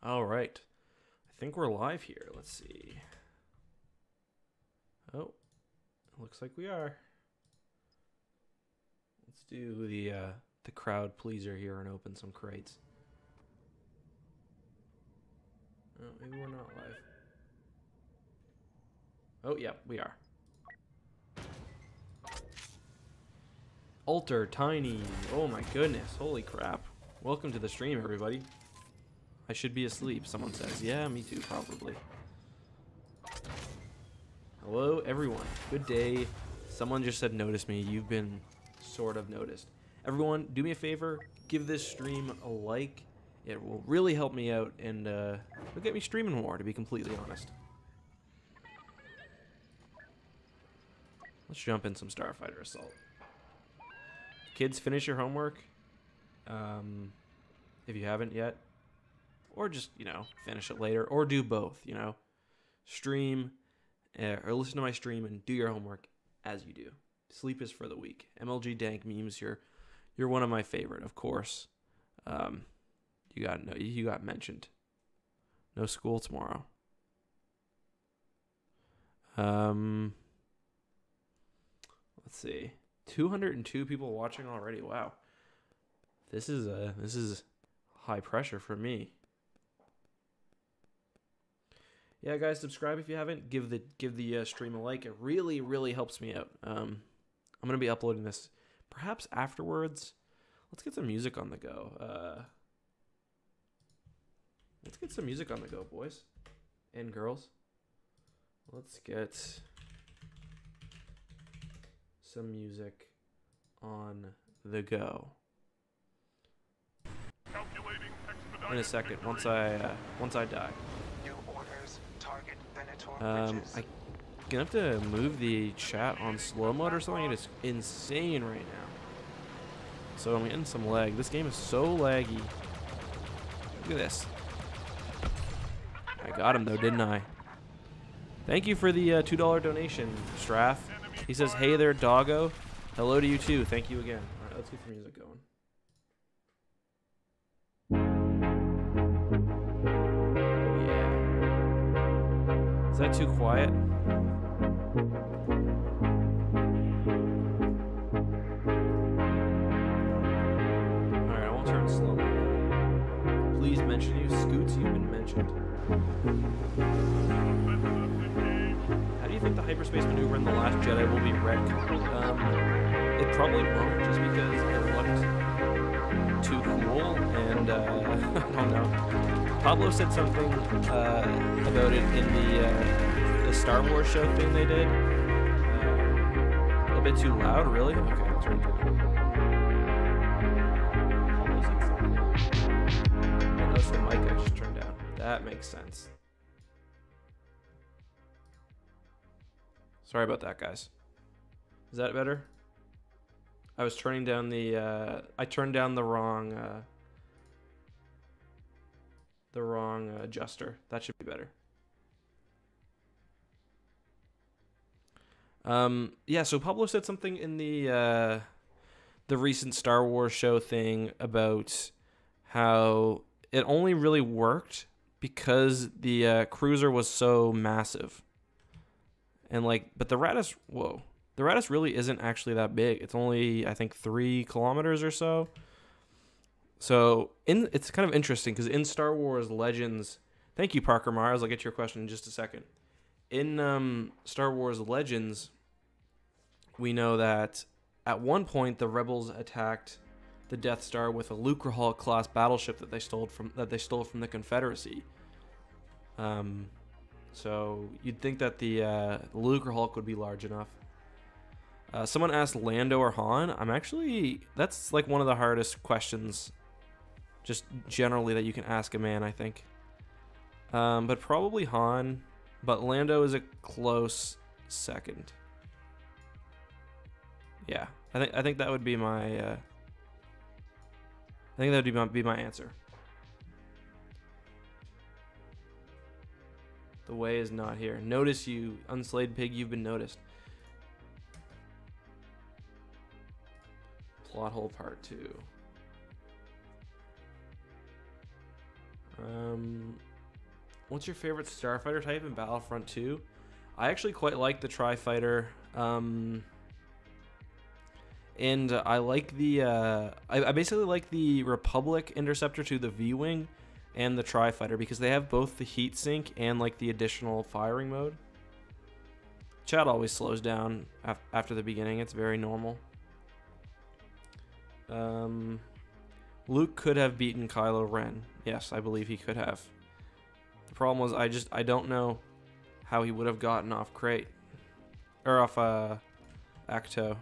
All right. I think we're live here. Let's see. Oh, looks like we are. Let's do the crowd pleaser here and open some crates. Oh, maybe we're not live. Oh, yeah, we are. Alter Tiny. Oh my goodness. Holy crap. Welcome to the stream, everybody. I should be asleep, someone says. Yeah, me too, probably. Hello, everyone. Good day. Someone just said notice me. You've been sort of noticed. Everyone, do me a favor. Give this stream a like. It will really help me out, and it'll get me streaming more, to be completely honest. Let's jump in some Starfighter Assault. Kids, finish your homework. If you haven't yet. Or just, you know, finish it later. Or do both, you know. Stream, or listen to my stream and do your homework as you do. Sleep is for the weak. MLG Dank Memes, you're one of my favorite, of course. You got mentioned. No school tomorrow. Let's see. 202 people watching already. Wow. This is high pressure for me. Yeah, guys, subscribe if you haven't. Give the stream a like. It really helps me out. I'm gonna be uploading this perhaps afterwards. Let's get some music on the go. Let's get some music on the go, boys and girls. Let's get some music on the go. In a second, once I die. I'm gonna have to move the chat on slow mode or something. It is insane right now. So I'm getting some lag. This game is so laggy. Look at this. I got him though, didn't I? Thank you for the $2 donation, Straff. He says, "Hey there, doggo. Hello to you too. Thank you again." All right, let's get the music going. Is that too quiet? Alright, I won't turn slow down. Please mention you. Scoots, you've been mentioned. How do you think the hyperspace maneuver in The Last Jedi will be retconned? It probably won't, just because it looked too cool, and I don't know. Pablo said something about it in the Star Wars show thing they did. A bit too loud, really? Okay, I'll turn it down. Pablo said something. I noticed the mic I just turned down. That makes sense. Sorry about that, guys. Is that better? I was turning down the I turned down the wrong adjuster. That should be better. Yeah, so Pablo said something in the recent Star Wars show thing about how it only really worked because the cruiser was so massive. And but the Raddus, whoa. The Raddus really isn't actually that big. It's only, I think, 3 kilometers or so. So it's kind of interesting because in Star Wars Legends, thank you, Parker Mars. I'll get to your question in just a second. In Star Wars Legends, we know that at one point the Rebels attacked the Death Star with a Lucrehulk class battleship that they stole from the Confederacy. So you'd think that the Lucrehulk would be large enough. Someone asked Lando or Han. That's like one of the hardest questions, just generally, that you can ask a man, I think. But probably Han, but Lando is a close second. Yeah, I think that would be my I think that would be my answer. The way is not here. Notice you, Unslayed Pig, you've been noticed. Plot hole part 2. What's your favorite Starfighter type in Battlefront 2? I actually quite like the Tri-Fighter. And I like the I basically like the Republic Interceptor to the V-Wing and the Tri-Fighter because they have both the heat sink and like the additional firing mode. Chat always slows down after the beginning. It's very normal. Luke could have beaten Kylo Ren. Yes, I believe he could have. The problem was I don't know how he would have gotten off crate or off Octo.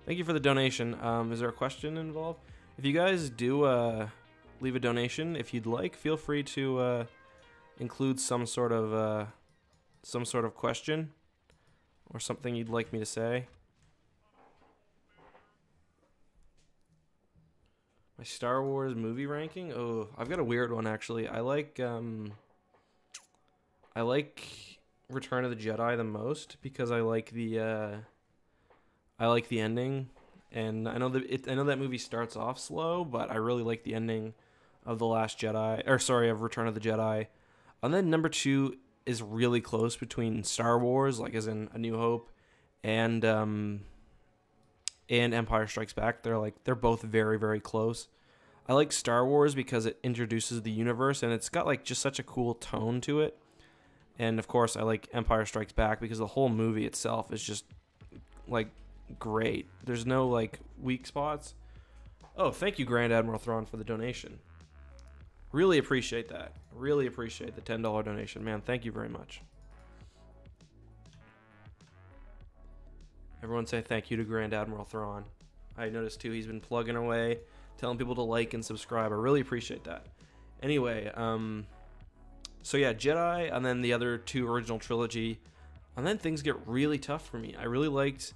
Thank you for the donation. Is there a question involved? If you guys do leave a donation, if you'd like, feel free to include some sort of question or something you'd like me to say. My Star Wars movie ranking? Oh, I've got a weird one actually. I like Return of the Jedi the most because I like the ending, and I know that movie starts off slow, but I really like the ending of The Last Jedi, of Return of the Jedi. And then number 2 is really close between Star Wars, like as in A New Hope, and Empire Strikes Back. They're both very, very close. I like Star Wars because it introduces the universe and it's got like just such a cool tone to it. And of course, I like Empire Strikes Back because the whole movie itself is just like great. There's no like weak spots. Oh, thank you, Grand Admiral Thrawn, for the donation. Really appreciate that. Really appreciate the $10 donation, man. Thank you very much. Everyone say thank you to Grand Admiral Thrawn. I noticed too he's been plugging away, telling people to like and subscribe. I really appreciate that. Anyway, so yeah, Jedi, and then the other 2 original trilogy, and then things get really tough for me. I really liked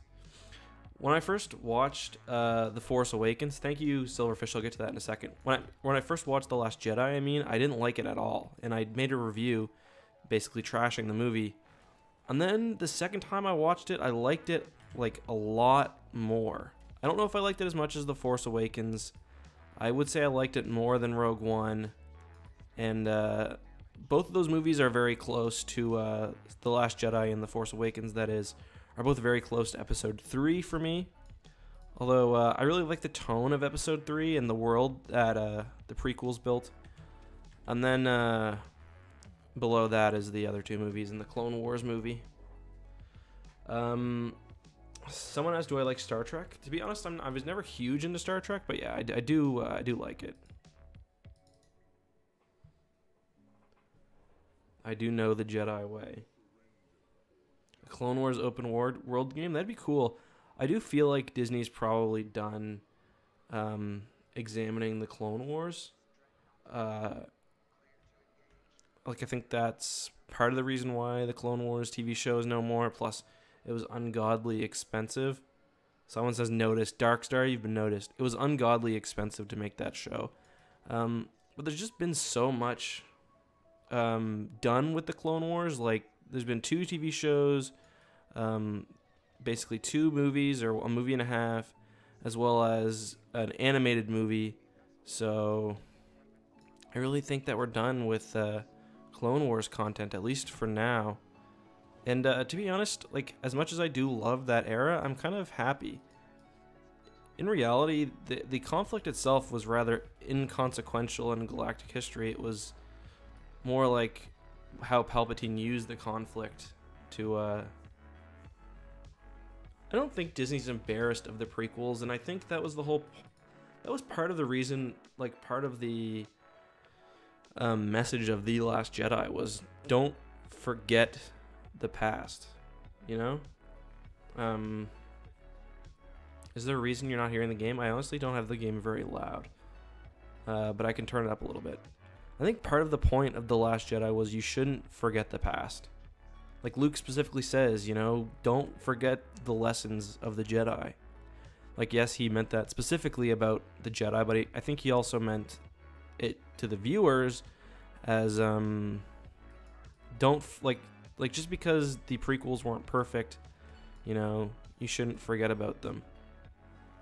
when I first watched The Force Awakens. Thank you, Silverfish. I'll get to that in a second. When I first watched The Last Jedi, I didn't like it at all, and I made a review, basically trashing the movie. And then the second time I watched it, I liked it like a lot more. I don't know if I liked it as much as The Force Awakens. I would say I liked it more than Rogue One, and both of those movies are very close to The Last Jedi and The Force Awakens, that is, are both very close to Episode 3 for me. Although I really like the tone of Episode 3 and the world that the prequels built. And then below that is the other 2 movies and the Clone Wars movie. Someone asked, do I like Star Trek? To be honest, I was never huge into Star Trek, but yeah, I do like it. I do know the Jedi way. A Clone Wars open world game? That'd be cool. I do feel like Disney's probably done examining the Clone Wars. I think that's part of the reason why the Clone Wars TV show is no more. Plus, it was ungodly expensive. Someone says noticed. Darkstar, you've been noticed. It was ungodly expensive to make that show. But there's just been so much done with the Clone Wars. Like, there's been 2 TV shows, basically 2 movies or a movie and a half, as well as an animated movie. So I really think that we're done with Clone Wars content, at least for now. And to be honest, like, as much as I do love that era, I'm kind of happy. In reality, the conflict itself was rather inconsequential in galactic history. It was more like how Palpatine used the conflict to... I don't think Disney's embarrassed of the prequels, and I think that was that was part of the reason, like, part of the message of The Last Jedi was don't forget the past, you know? Is there a reason you're not hearing the game? I honestly don't have the game very loud, but I can turn it up a little bit. I think part of the point of The Last Jedi was you shouldn't forget the past. Like Luke specifically says, you know, don't forget the lessons of the Jedi. Like, yes, he meant that specifically about the Jedi, but I think he also meant it to the viewers as, don't, like just because the prequels weren't perfect, you know, you shouldn't forget about them.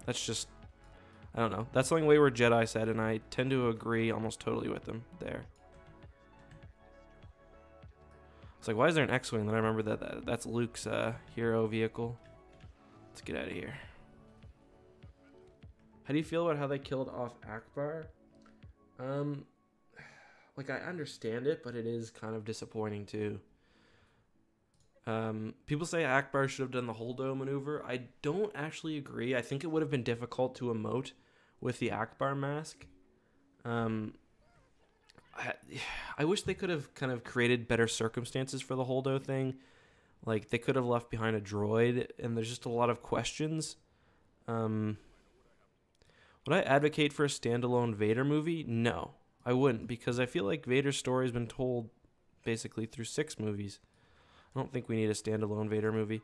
That's just I don't know. That's something Wayward Jedi said, and I tend to agree almost totally with them there. It's like, why is there an X-Wing? Then I remember that's Luke's hero vehicle. Let's get out of here. How do you feel about how they killed off Akbar? Like, I understand it, but it is kind of disappointing too. People say Akbar should have done the Holdo maneuver. I don't actually agree. I think it would have been difficult to emote with the Akbar mask. I wish they could have kind of created better circumstances for the Holdo thing. Like, they could have left behind a droid, and there's just a lot of questions. Would I advocate for a standalone Vader movie? No, I wouldn't, because I feel like Vader's story has been told basically through 6 movies. I don't think we need a standalone Vader movie.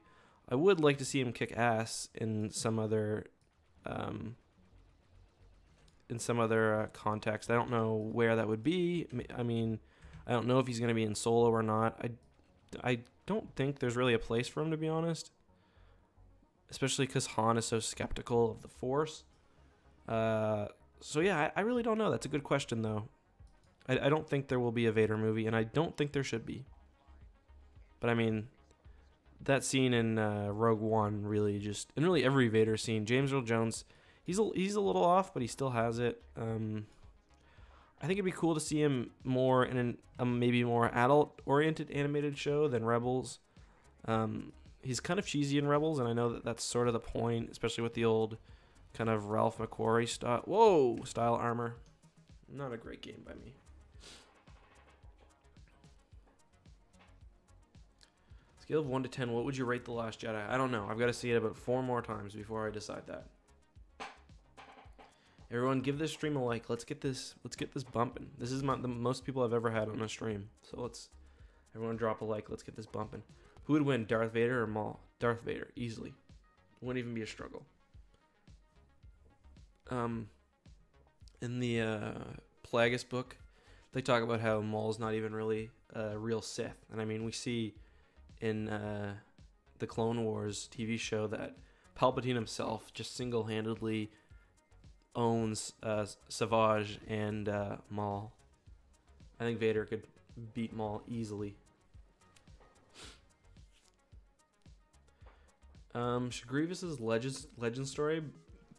I would like to see him kick ass in some other context. I don't know where that would be. I mean, I don't know if he's going to be in Solo or not. I don't think there's really a place for him, to be honest. Especially because Han is so skeptical of the Force. So yeah, I really don't know. That's a good question, though. I don't think there will be a Vader movie, and I don't think there should be. But I mean, that scene in Rogue One really just, and really every Vader scene, James Earl Jones, he's a little off, but he still has it. I think it'd be cool to see him more in a maybe more adult-oriented animated show than Rebels. He's kind of cheesy in Rebels, and I know that that's sort of the point, especially with the old kind of Ralph McQuarrie style armor. Not a great game by me. Scale of 1 to 10, what would you rate The Last Jedi? I don't know. I've got to see it about 4 more times before I decide that. Everyone, give this stream a like. Let's get this bumping. This is the most people I've ever had on a stream. So everyone drop a like. Let's get this bumping. Who would win, Darth Vader or Maul? Darth Vader, easily. Wouldn't even be a struggle. In the Plagueis book, they talk about how Maul's not even really a real Sith. And I mean, we see in the Clone Wars TV show that Palpatine himself just single-handedly owns Savage and Maul. I think Vader could beat Maul easily. Should Grievous's legend story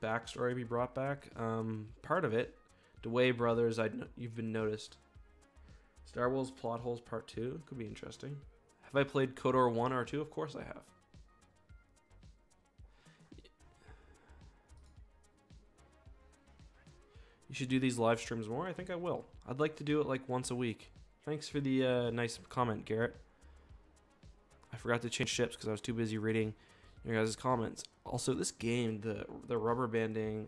backstory be brought back? Part of it. DeWay brothers, you've been noticed. Star Wars plot holes part 2 could be interesting. Have I played KOTOR 1 or 2? Of course I have. You should do these live streams more. I think I will. I'd like to do it like once a week. Thanks for the nice comment, Garrett. I forgot to change ships because I was too busy reading your guys' comments. Also, this game, the rubber banding,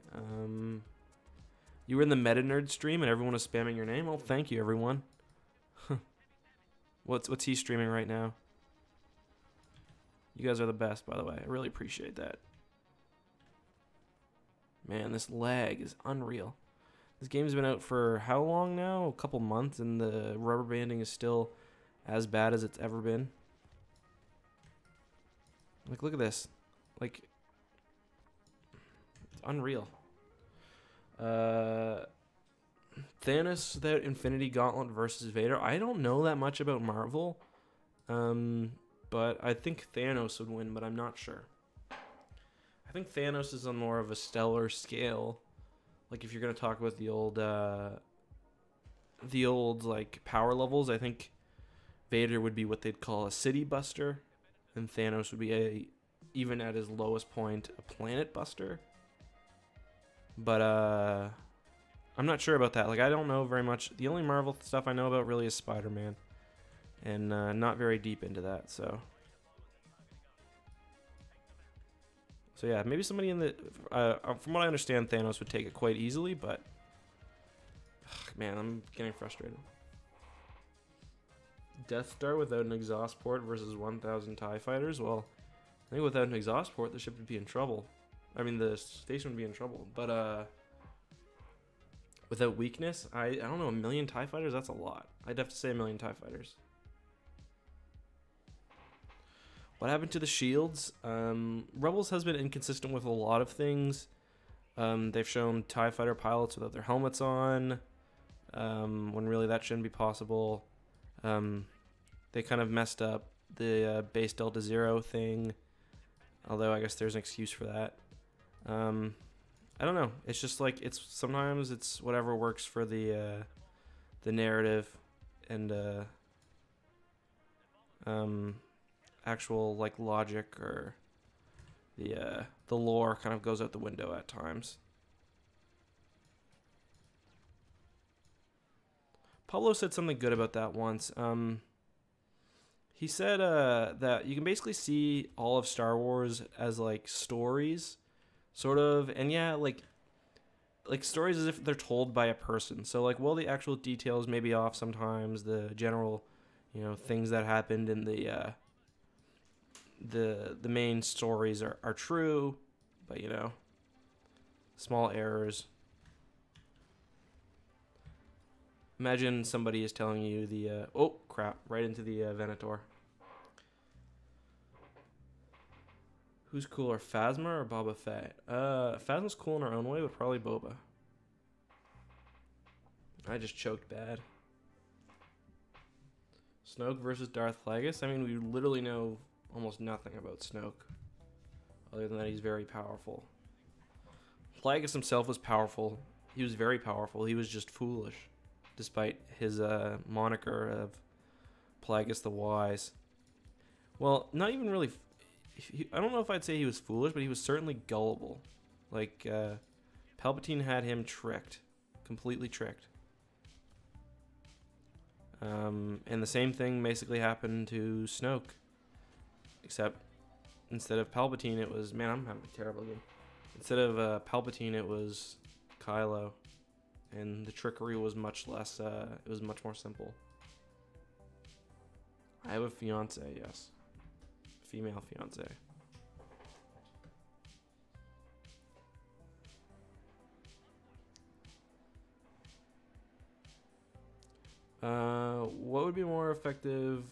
you were in the Meta Nerd stream and everyone was spamming your name? Well, thank you, everyone. What's he streaming right now? You guys are the best, by the way. I really appreciate that. Man, this lag is unreal. This game's been out for how long now? A couple months, and the rubber banding is still as bad as it's ever been. Like, look at this. Like, it's unreal. Thanos without Infinity Gauntlet versus Vader. I don't know that much about Marvel, but I think Thanos would win, but I'm not sure. I think Thanos is on more of a stellar scale. Like, if you're going to talk about the old like power levels, I think Vader would be what they'd call a city buster, and Thanos would be even at his lowest point, a planet buster. But I'm not sure about that. Like, I don't know very much. The only Marvel stuff I know about really is Spider-Man, and not very deep into that. So yeah, maybe somebody in the from what I understand, Thanos would take it quite easily, but man, I'm getting frustrated. Death Star without an exhaust port versus 1,000 TIE fighters. Well, I think without an exhaust port, the ship would be in trouble. I mean, the station would be in trouble. But without weakness, I don't know, 1,000,000 TIE fighters? That's a lot. I'd have to say 1,000,000 TIE fighters. What happened to the shields? Rebels has been inconsistent with a lot of things. They've shown TIE fighter pilots without their helmets on, when really that shouldn't be possible. They kind of messed up the base Delta Zero thing, although I guess there's an excuse for that. I don't know. It's just like sometimes it's whatever works for the narrative and actual like logic or the lore kind of goes out the window at times. Pablo said something good about that once. He said that you can basically see all of Star Wars as like stories, sort of, and yeah, like stories as if they're told by a person. So like, while the actual details may be off sometimes, the general, things that happened in the main stories are true, but small errors. Imagine somebody is telling you oh crap, right into the Venator. Who's cooler, Phasma or Boba Fett? Phasma's cool in her own way, but probably Boba. I just choked bad. Snoke versus Darth Plagueis. I mean, we literally know almost nothing about Snoke, other than that he's very powerful. Plagueis himself was powerful. He was very powerful. He was just foolish, despite his moniker of Plagueis the Wise. Well, not even really. I don't know if I'd say he was foolish, but he was certainly gullible. Like, Palpatine had him tricked. Completely tricked. And the same thing basically happened to Snoke. Except, instead of Palpatine, it was... Man, I'm having a terrible game. Instead of Palpatine, it was Kylo. And the trickery was much less... it was much more simple. I have a fiance, yes. Female fiance. What would be more effective?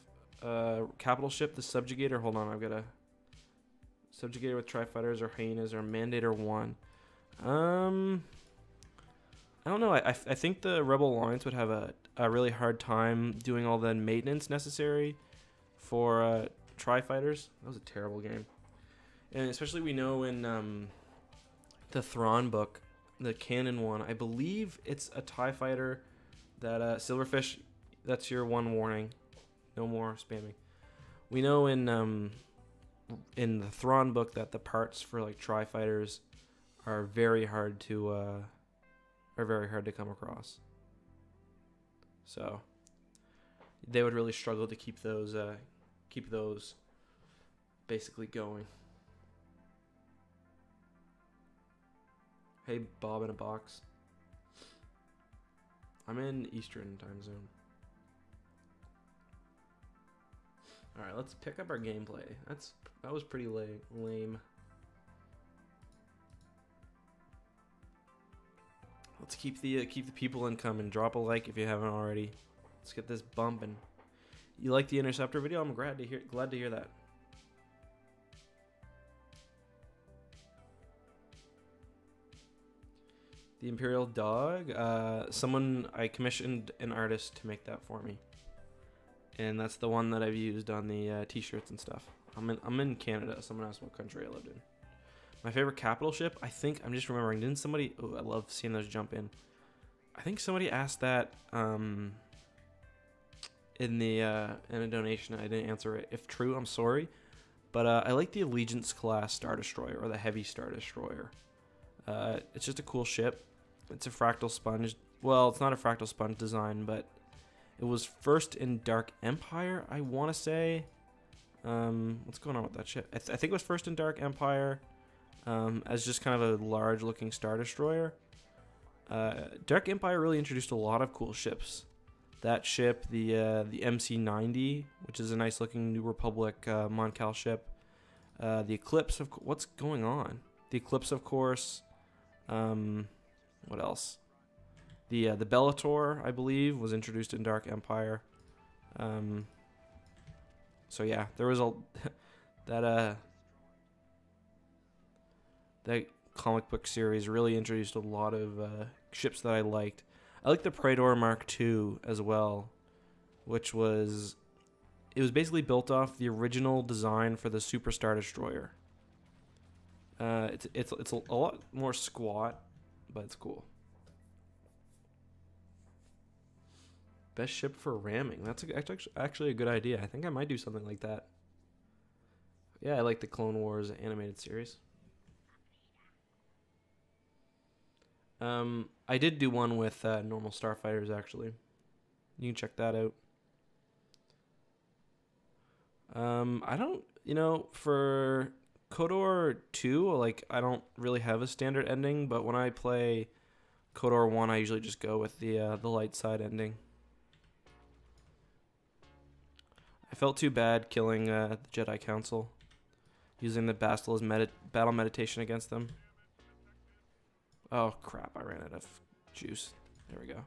Capital ship, the Subjugator. Hold on, I've got a Subjugator with Tri-Fighters or Hyenas or Mandator 1. I don't know. I think the Rebel Alliance would have a really hard time doing all the maintenance necessary for Tri-Fighters. That was a terrible game. And especially we know in the Thrawn book, the canon one, I believe it's a TIE fighter that Silverfish, that's your one warning. No more spamming. We know in the Thrawn book that the parts for like Tri-Fighters are very hard to come across. So they would really struggle to keep those basically going. Hey, Bob in a box. I'm in Eastern time zone. Alright, let's pick up our gameplay. That was pretty lame. Let's keep the people incoming. Drop a like if you haven't already. Let's get this bumping. You like the Interceptor video? I'm glad to hear that. The Imperial Dog. I commissioned an artist to make that for me, and that's the one that I've used on the t-shirts and stuff. I'm in Canada. Someone asked what country I lived in. My favorite capital ship. I think I'm just remembering. Didn't somebody? Oh, I love seeing those jump in. I think somebody asked that in a donation. I didn't answer it. If true, I'm sorry, but I like the Allegiance class Star Destroyer, or the Heavy Star Destroyer. It's just a cool ship. It's a fractal sponge. Well, it's not a fractal sponge design, but it was first in Dark Empire, I want to say. What's going on with that ship? I think it was first in Dark Empire as just kind of a large-looking Star Destroyer. Dark Empire really introduced a lot of cool ships. That ship, the MC-90, which is a nice-looking New Republic Moncal ship. The Eclipse, what's going on? The Eclipse, of course. What else? The Bellator, I believe, was introduced in Dark Empire. So yeah, there was that comic book series really introduced a lot of ships that I liked. I like the Praetor Mark II as well, which was basically built off the original design for the Super Star Destroyer. It's a lot more squat, but it's cool. Best ship for ramming. That's actually a good idea. I think I might do something like that. Yeah, I like the Clone Wars animated series. I did do one with normal Starfighters, actually. You can check that out. I don't, for KOTOR 2, like, I don't really have a standard ending, but when I play KOTOR 1, I usually just go with the light side ending. I felt too bad killing the Jedi Council, using the Bastil's battle meditation against them. Oh, crap, I ran out of juice. There we go.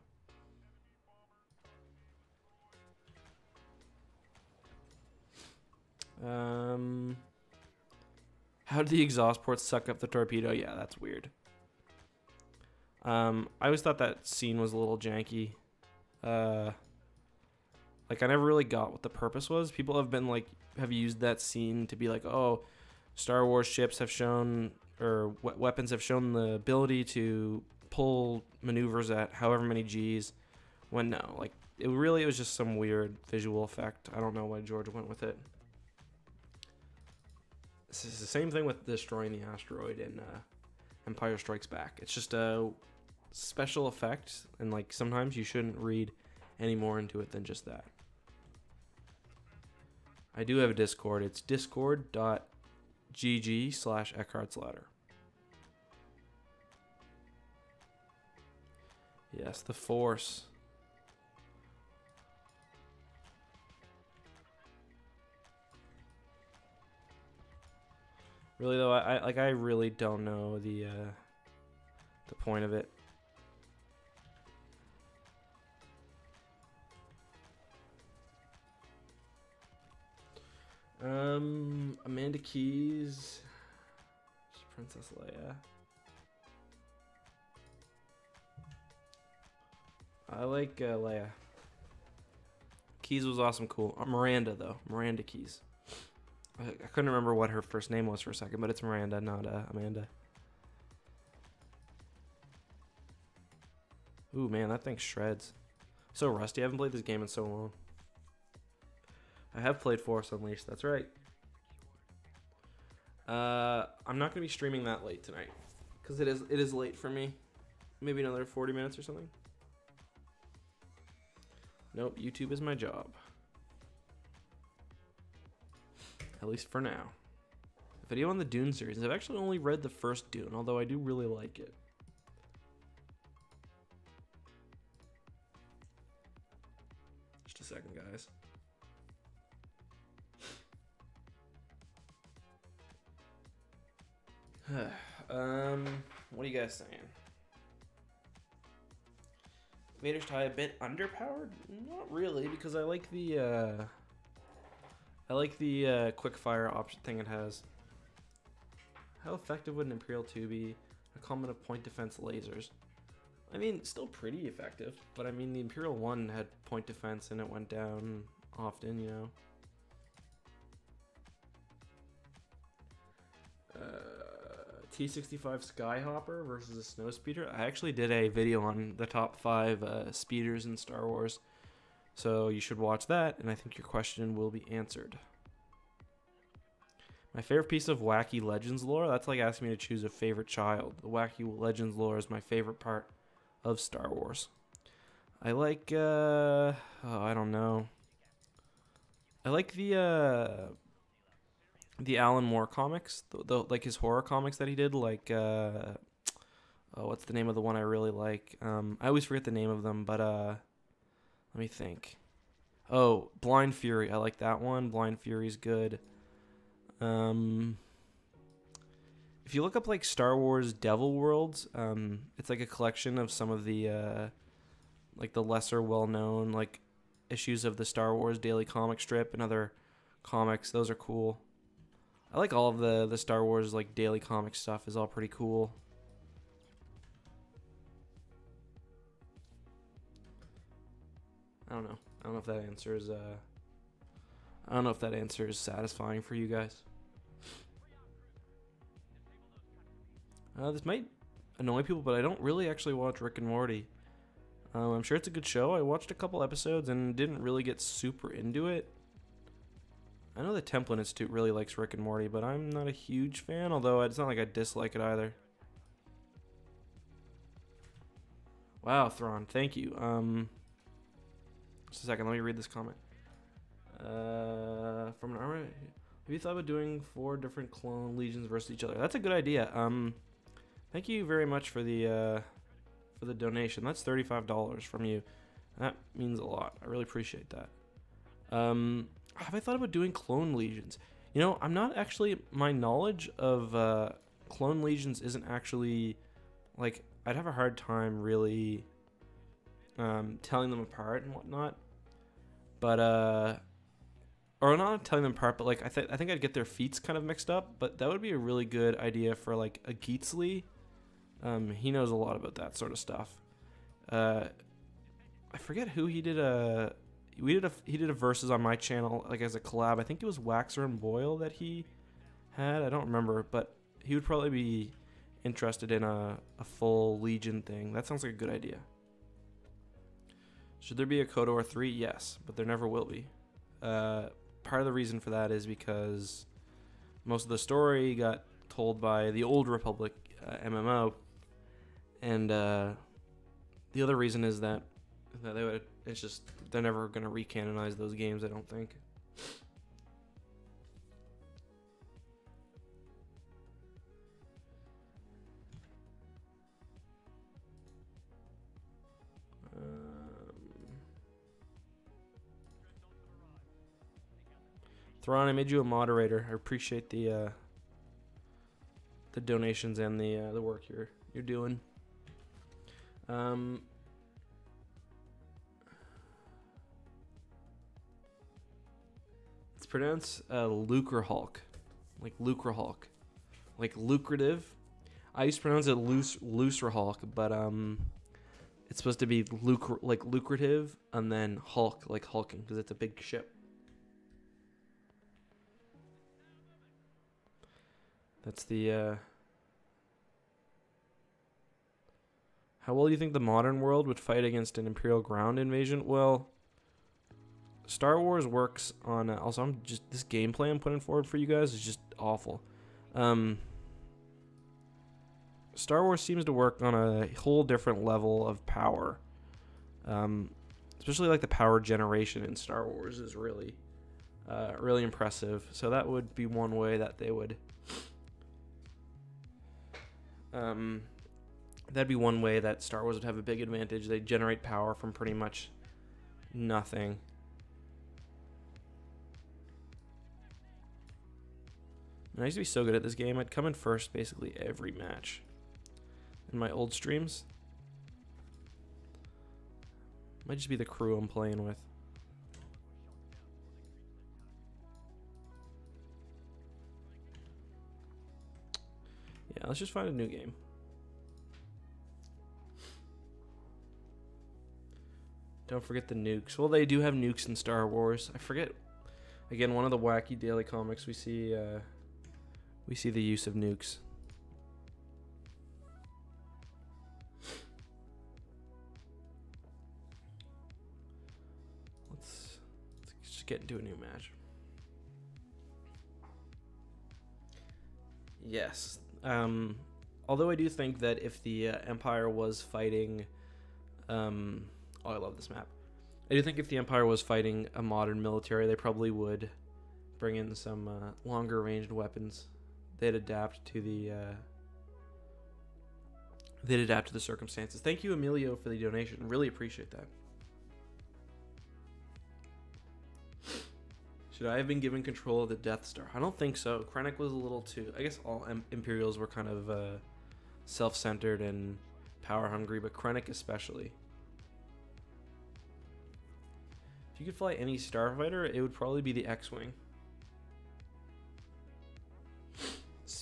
How did the exhaust ports suck up the torpedo? Yeah, that's weird. I always thought that scene was a little janky. Like, I never really got what the purpose was. People have been like, have used that scene to be like, oh, Star Wars ships have shown, or weapons have shown the ability to pull maneuvers at however many Gs. When no, like, it was just some weird visual effect. I don't know why George went with it. This is the same thing with destroying the asteroid in Empire Strikes Back. It's just a special effect, and like sometimes you shouldn't read any more into it than just that. I do have a Discord. It's discord.gg/Eckhart'sLadder. Yes, the Force. Really though, I really don't know the point of it. Amanda Keys, Princess Leia. I like Leia. Keys was awesome, cool. Miranda though, Miranda Keys. I couldn't remember what her first name was for a second, but it's Miranda, not Amanda. Ooh, man, that thing shreds. So rusty. I haven't played this game in so long. I have played Force Unleashed. That's right. I'm not going to be streaming that late tonight, because it is late for me. Maybe another 40 minutes or something. Nope, YouTube is my job. At least for now. Video on the Dune series. I've actually only read the first Dune, although I do really like it. Just a second, guys. What are you guys saying? Vader's tie a bit underpowered? Not really, because I like the quick fire option thing it has. How effective would an Imperial 2 be? A common of point defense lasers. I mean, still pretty effective, but I mean the Imperial 1 had point defense and it went down often, you know. T-65 Skyhopper versus a Snowspeeder. I actually did a video on the top 5 speeders in Star Wars, so you should watch that, and I think your question will be answered. My favorite piece of wacky Legends lore? That's like asking me to choose a favorite child. The wacky Legends lore is my favorite part of Star Wars. I like, oh, I don't know. I like the Alan Moore comics, like his horror comics that he did, like, oh, what's the name of the one I really like? I always forget the name of them, but, let me think. Oh, Blind Fury, I like that one. Blind Fury's good. If you look up, like, Star Wars Devil Worlds, it's like a collection of some of the, like, the lesser well-known, like, issues of the Star Wars Daily Comic Strip and other comics. Those are cool. I like all of the Star Wars like daily comic stuff is all pretty cool. I don't know. I don't know if that answer is I don't know if that answer is satisfying for you guys. This might annoy people, but I don't really actually watch Rick and Morty. I'm sure it's a good show. I watched a couple episodes and didn't really get super into it. I know the Temple Institute really likes Rick and Morty, but I'm not a huge fan, although it's not like I dislike it either. Wow, Thrawn, thank you. Just a second, let me read this comment. From an armor, have you thought about doing 4 different clone legions versus each other? That's a good idea. Thank you very much for the donation. That's $35 from you. That means a lot. I really appreciate that. Have I thought about doing clone legions? You know, I'm not actually, my knowledge of clone legions isn't actually, like, I'd have a hard time really telling them apart and whatnot. But, or not telling them apart, but like, I think I'd get their feats kind of mixed up, but that would be a really good idea for like a Geetsley. He knows a lot about that sort of stuff. I forget who he did he did a versus on my channel, like as a collab. I think it was Waxer and Boyle that he had. I don't remember, but he would probably be interested in a full Legion thing. That sounds like a good idea. Should there be a KOTOR 3? Yes, but there never will be. Part of the reason for that is because most of the story got told by the Old Republic MMO, and the other reason is that they're never going to recanonize those games, I don't think. Thrawn, I made you a moderator. I appreciate the donations and the work you're doing. It's pronounced Lucrehulk, like Lucrehulk, like lucrative. I used to pronounce it Looserhulk, but it's supposed to be like lucrative, and then Hulk, like hulking, because it's a big ship. That's the, how well do you think the modern world would fight against an Imperial ground invasion? Well, Star Wars works on, also this gameplay I'm putting forward for you guys is just awful. Star Wars seems to work on a whole different level of power. Especially like the power generation in Star Wars is really, really impressive. So that would be one way that they would... that'd be one way that Star Wars would have a big advantage. They generate power from pretty much nothing. And I used to be so good at this game. I'd come in first basically every match in my old streams. Might just be the crew I'm playing with. Yeah, let's just find a new game. Don't forget the nukes. Well, they do have nukes in Star Wars. I forget. Again, one of the wacky daily comics we see the use of nukes. Let's just get into a new match. Yes. Although I do think that if the Empire was fighting... oh, I love this map. I do think if the Empire was fighting a modern military, they probably would bring in some longer ranged weapons. They'd adapt to the circumstances. Thank you, Emilio, for the donation. Really appreciate that. Should I have been given control of the Death Star? I don't think so. Krennic was a little too... I guess all Imperials were kind of self-centered and power-hungry, but Krennic especially. If you could fly any Starfighter, it would probably be the X-Wing.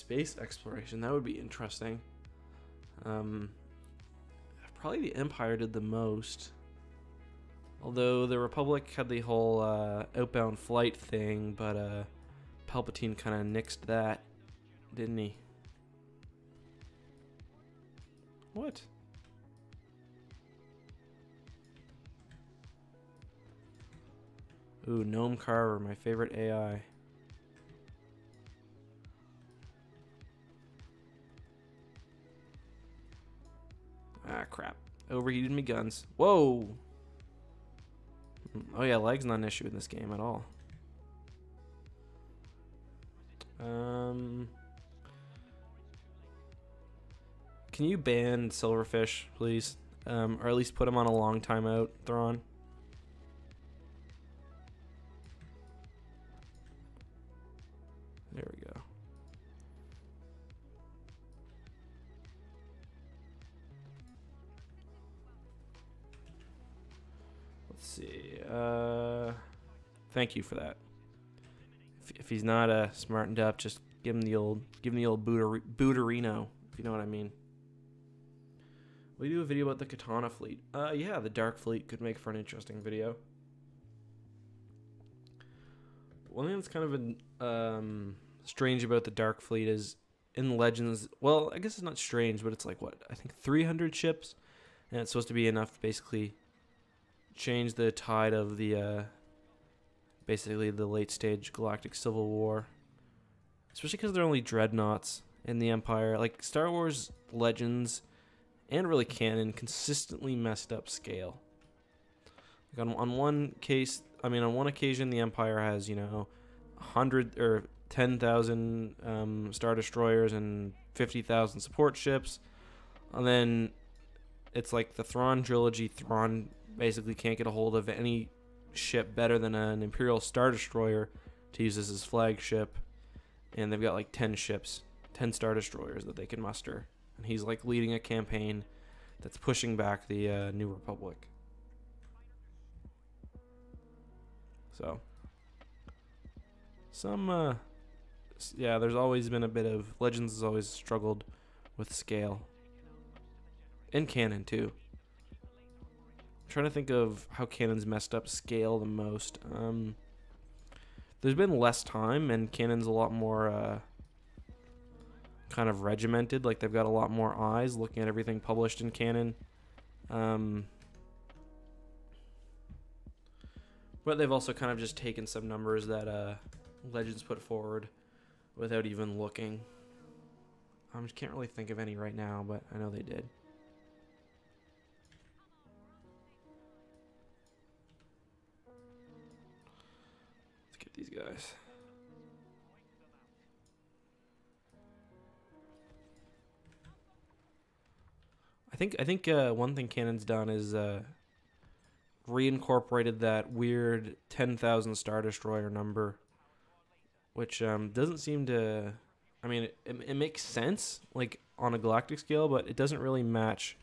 space exploration. That would be interesting. Probably the Empire did the most. Although the Republic had the whole outbound flight thing, but Palpatine kind of nixed that, didn't he? What? Ooh, Gnome Carver, my favorite AI. Ah, crap. Overheated me guns. Whoa! Oh yeah, lag's not an issue in this game at all. Can you ban Silverfish, please? Or at least put him on a long timeout, Thrawn? There we go. Let's see. Thank you for that. If he's not smartened up, just give him the old booterino, if you know what I mean. We do a video about the Katana fleet. Yeah, the Dark Fleet could make for an interesting video. One thing that's kind of strange about the Dark Fleet is in Legends. Well, I guess it's not strange, but it's like what, I think 300 ships, and it's supposed to be enough to basically change the tide of the basically the late stage galactic civil war. Especially because they're only dreadnoughts in the Empire. Like Star Wars Legends and really canon consistently messed up scale. Like on one occasion the Empire has, 100 or 10,000 Star Destroyers and 50,000 support ships. And then it's like the Thrawn trilogy. Thrawn basically can't get a hold of any ship better than an Imperial Star Destroyer to use as his flagship. And they've got like 10 ships, 10 Star Destroyers that they can muster. And he's like leading a campaign that's pushing back the New Republic. So, yeah, there's always been a bit of, Legends has always struggled with scale. In canon, too. I'm trying to think of how canon's messed up scale the most. There's been less time, and canon's a lot more kind of regimented. Like, they've got a lot more eyes looking at everything published in canon. But they've also kind of just taken some numbers that Legends put forward without even looking. I just can't really think of any right now, but I know they did. Let's get these guys. I think one thing canon's done is reincorporated that weird 10,000 Star Destroyer number, which doesn't seem to. I mean, it makes sense like on a galactic scale, but it doesn't really match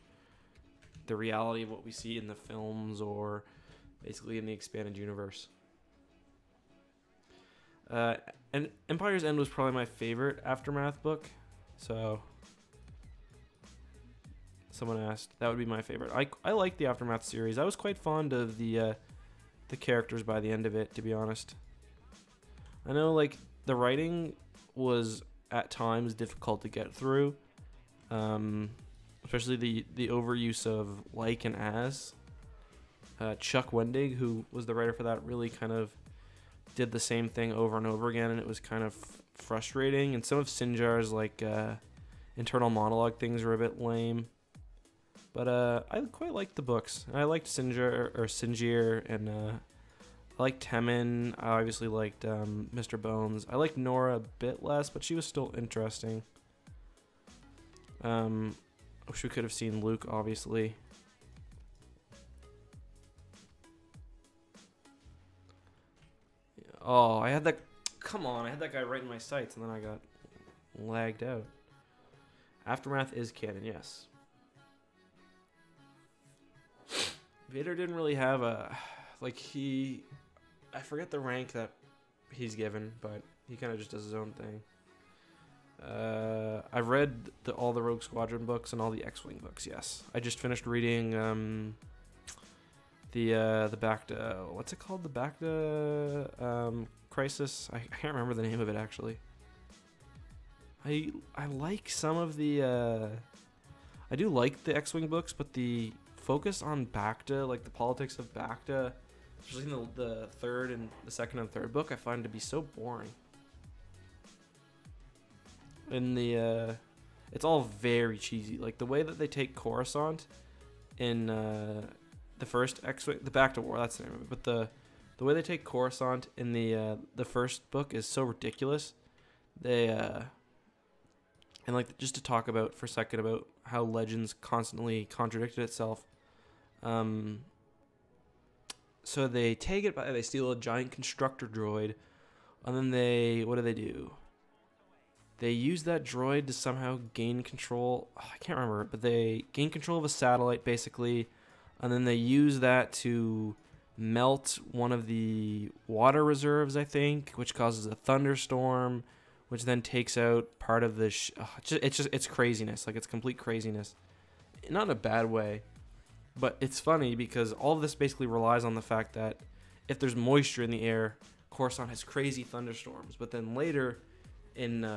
the reality of what we see in the films or basically in the expanded universe. And Empire's End was probably my favorite Aftermath book, so. Someone asked. That would be my favorite. I like the Aftermath series. I was quite fond of the characters by the end of it, to be honest. I know, like, the writing was at times difficult to get through, especially the overuse of like and as. Chuck Wendig, who was the writer for that, really kind of did the same thing over and over again, and it was kind of frustrating. And some of Sinjar's like internal monologue things were a bit lame. But I quite liked the books. I liked Sinjir, and I liked Temin. I obviously liked Mr. Bones. I liked Nora a bit less, but she was still interesting. Wish we could have seen Luke, obviously. Oh, I had that. Come on, I had that guy right in my sights, and then I got lagged out. Aftermath is canon, yes. Vader didn't really have a, like, I forget the rank that he's given, but he kind of just does his own thing. I've read all the Rogue Squadron books and all the X-Wing books. Yes, I just finished reading the Bacta. What's it called? The Bacta Crisis. I can't remember the name of it actually. I like some of the. I do like the X-Wing books, but the focus on Bacta, like the politics of Bacta, especially in the third and the second and third book, I find to be so boring. In the it's all very cheesy. Like the way that they take Coruscant in the first X-Wing, the Back to War, that's the name of it. But the way they take Coruscant in the first book is so ridiculous. They and like just to talk about for a second about how Legends constantly contradicted itself. So they take it by they steal a giant constructor droid, and then what do? They use that droid to somehow gain control. Oh, I can't remember, but they gain control of a satellite basically, and then they use that to melt one of the water reserves, I think, which causes a thunderstorm, which then takes out part of the. It's craziness. Like it's complete craziness, not in a bad way, but it's funny because all of this basically relies on the fact that if there's moisture in the air, Coruscant has crazy thunderstorms. But then later, in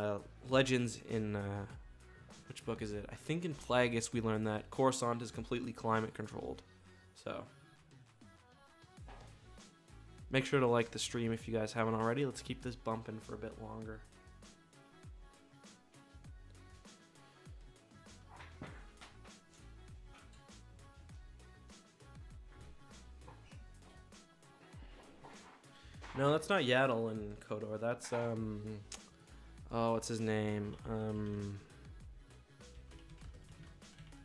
Legends, in which book is it? I think in Plagueis we learned that Coruscant is completely climate controlled. So make sure to like the stream if you guys haven't already. Let's keep this bumping for a bit longer. No, that's not Yaddle in KOTOR. That's oh, what's his name?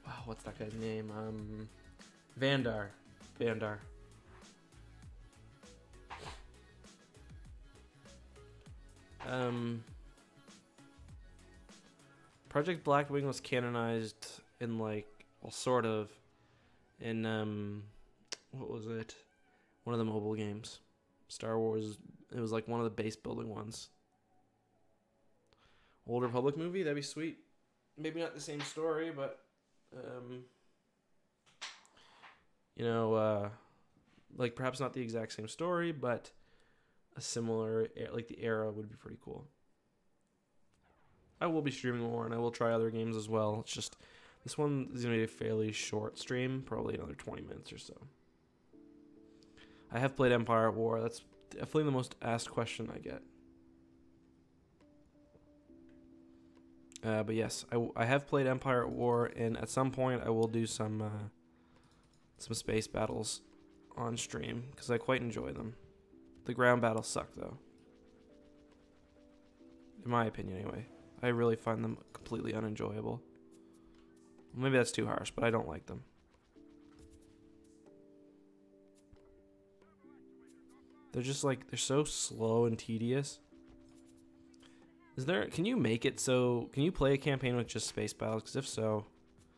Wow, what's that guy's name? Vandar. Project Blackwing was canonized in like, well, sort of, in what was it? One of the mobile games. Star Wars. It was like one of the base building ones. Old Republic movie, that'd be sweet. Maybe not the same story, but like perhaps not the exact same story, but a similar, like the era would be pretty cool. I will be streaming more, and I will try other games as well. It's just this one is gonna be a fairly short stream, probably another 20 minutes or so. I have played Empire at War. That's definitely the most asked question I get. But yes, I have played Empire at War, and at some point I will do some space battles on stream because I quite enjoy them. The ground battles suck though, in my opinion anyway. I really find them completely unenjoyable. Maybe that's too harsh, but I don't like them. They're just like, they're so slow and tedious. Can you make it so, can you play a campaign with just space battles? Because if so,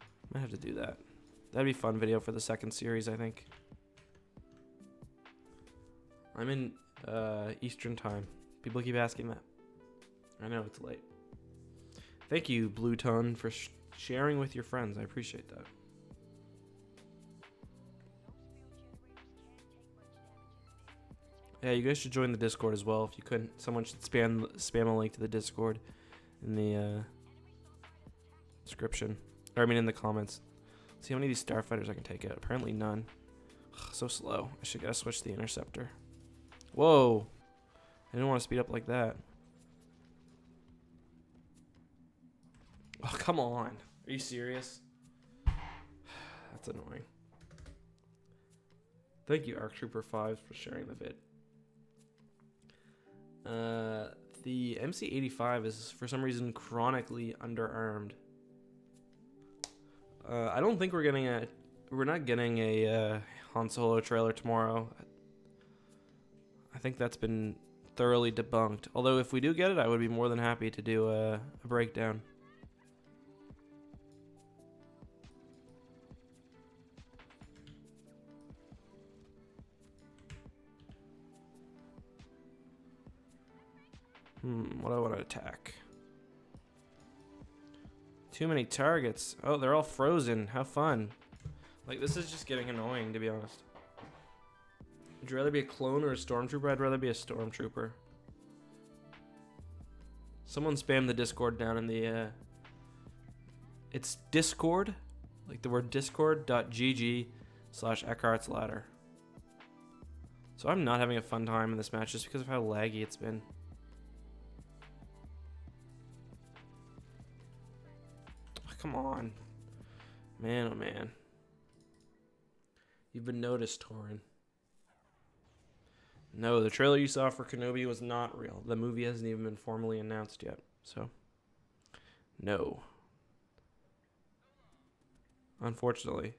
I might have to do that. That'd be a fun video for the second series, I think. I'm in Eastern time. People keep asking that. I know, it's late. Thank you, Blue Tone, for sharing with your friends. I appreciate that. Yeah, you guys should join the Discord as well. If you couldn't, someone should spam a link to the Discord in the description. Or I mean in the comments. Let's see how many of these Starfighters I can take out. Apparently none. Ugh, so slow. I should gotta switch to the Interceptor. Whoa. I didn't want to speed up like that. Oh, come on. Are you serious? That's annoying. Thank you, Arc Trooper 5, for sharing the vid. The MC-85 is for some reason chronically underarmed. I don't think we're not getting a Han Solo trailer tomorrow. I think that's been thoroughly debunked. Although if we do get it, I would be more than happy to do a breakdown. What do I want to attack? Too many targets. Oh, they're all frozen. How fun. Like, this is just getting annoying, to be honest. Would you rather be a clone or a stormtrooper? I'd rather be a stormtrooper. Someone spammed the Discord down in the, it's Discord, like the word discord.gg/Eckhart's Ladder. So I'm not having a fun time in this match just because of how laggy it's been. Oh, come on. Man, oh man. You've been noticed, Torin. No, the trailer you saw for Kenobi was not real. The movie hasn't even been formally announced yet, so no. Unfortunately.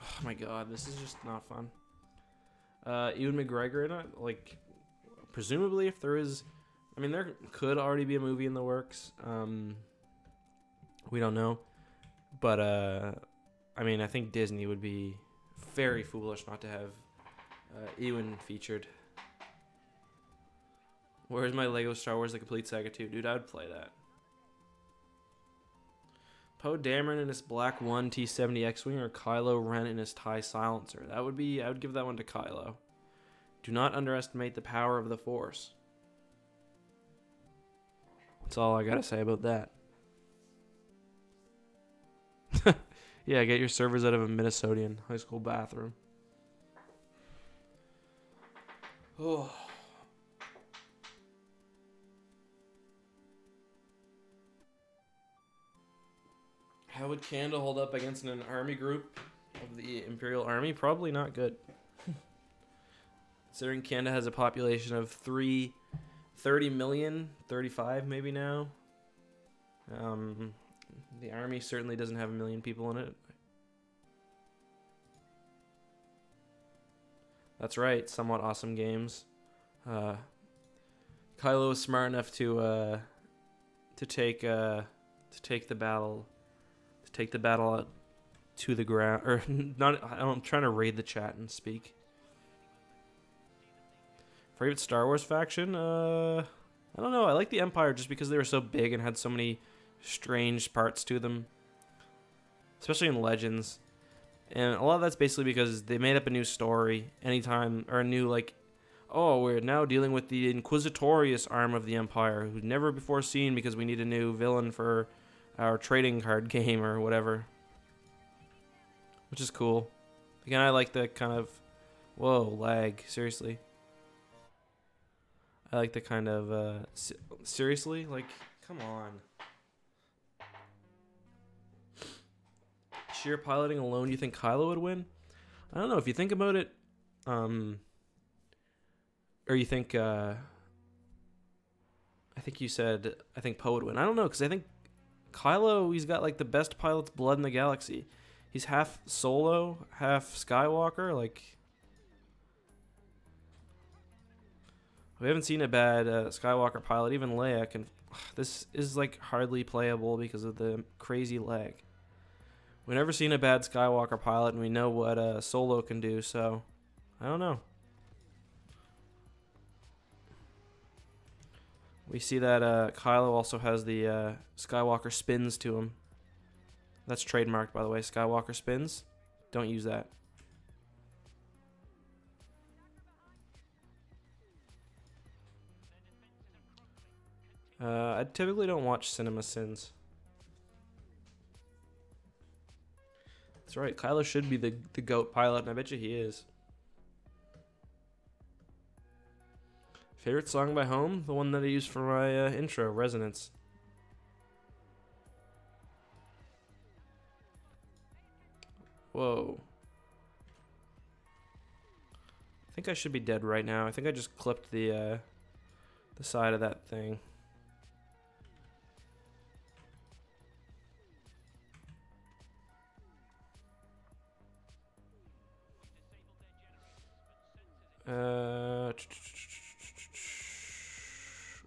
Oh my god, this is just not fun. Ewan McGregor in it, like, presumably if there is... I mean, there could already be a movie in the works. We don't know. But, I mean, I think Disney would be very foolish not to have Ewan featured. Where's my Lego Star Wars The Complete Saga 2? Dude, I'd play that. Poe Dameron in his Black 1 T-70 X-Wing or Kylo Ren in his TIE Silencer? That would be... I would give that one to Kylo. Do not underestimate the power of the Force. That's all I gotta say about that. Yeah, get your servers out of a Minnesotan high school bathroom. Oh. How would Canada hold up against an army group of the Imperial Army? Probably not good. Considering Canada has a population of 30 million, 35 maybe now. The army certainly doesn't have 1 million people in it. That's right, somewhat awesome games. Kylo was smart enough to take the battle out to the ground, or not. I'm trying to raid the chat and speak. Favorite Star Wars faction? I don't know. I like the Empire just because they were so big and had so many strange parts to them, especially in Legends. And a lot of that's basically because they made up a new story anytime, or a new, like, oh, we're now dealing with the Inquisitorious arm of the Empire, who's never before seen because we need a new villain for our trading card game or whatever. Which is cool. Again, I like the kind of... Whoa, lag. Seriously. I like the kind of... seriously? Like, come on. Sheer piloting alone, you think Kylo would win? I don't know. If you think about it... or you think... I think you said... I think Poe would win. I don't know, because I think Kylo, he's got, like, the best pilot's blood in the galaxy. He's half Solo, half Skywalker, like... We haven't seen a bad Skywalker pilot. Even Leia can... This is, like, hardly playable because of the crazy lag. We've never seen a bad Skywalker pilot, and we know what Solo can do, so... I don't know. We see that Kylo also has the Skywalker spins to him. That's trademarked, by the way. Skywalker spins. Don't use that. I typically don't watch Cinema Sins. That's right. Kylo should be the GOAT pilot, and I bet you he is. Favorite song by Home? The one that I used for my intro, Resonance. Whoa. I think I should be dead right now. I think I just clipped the side of that thing.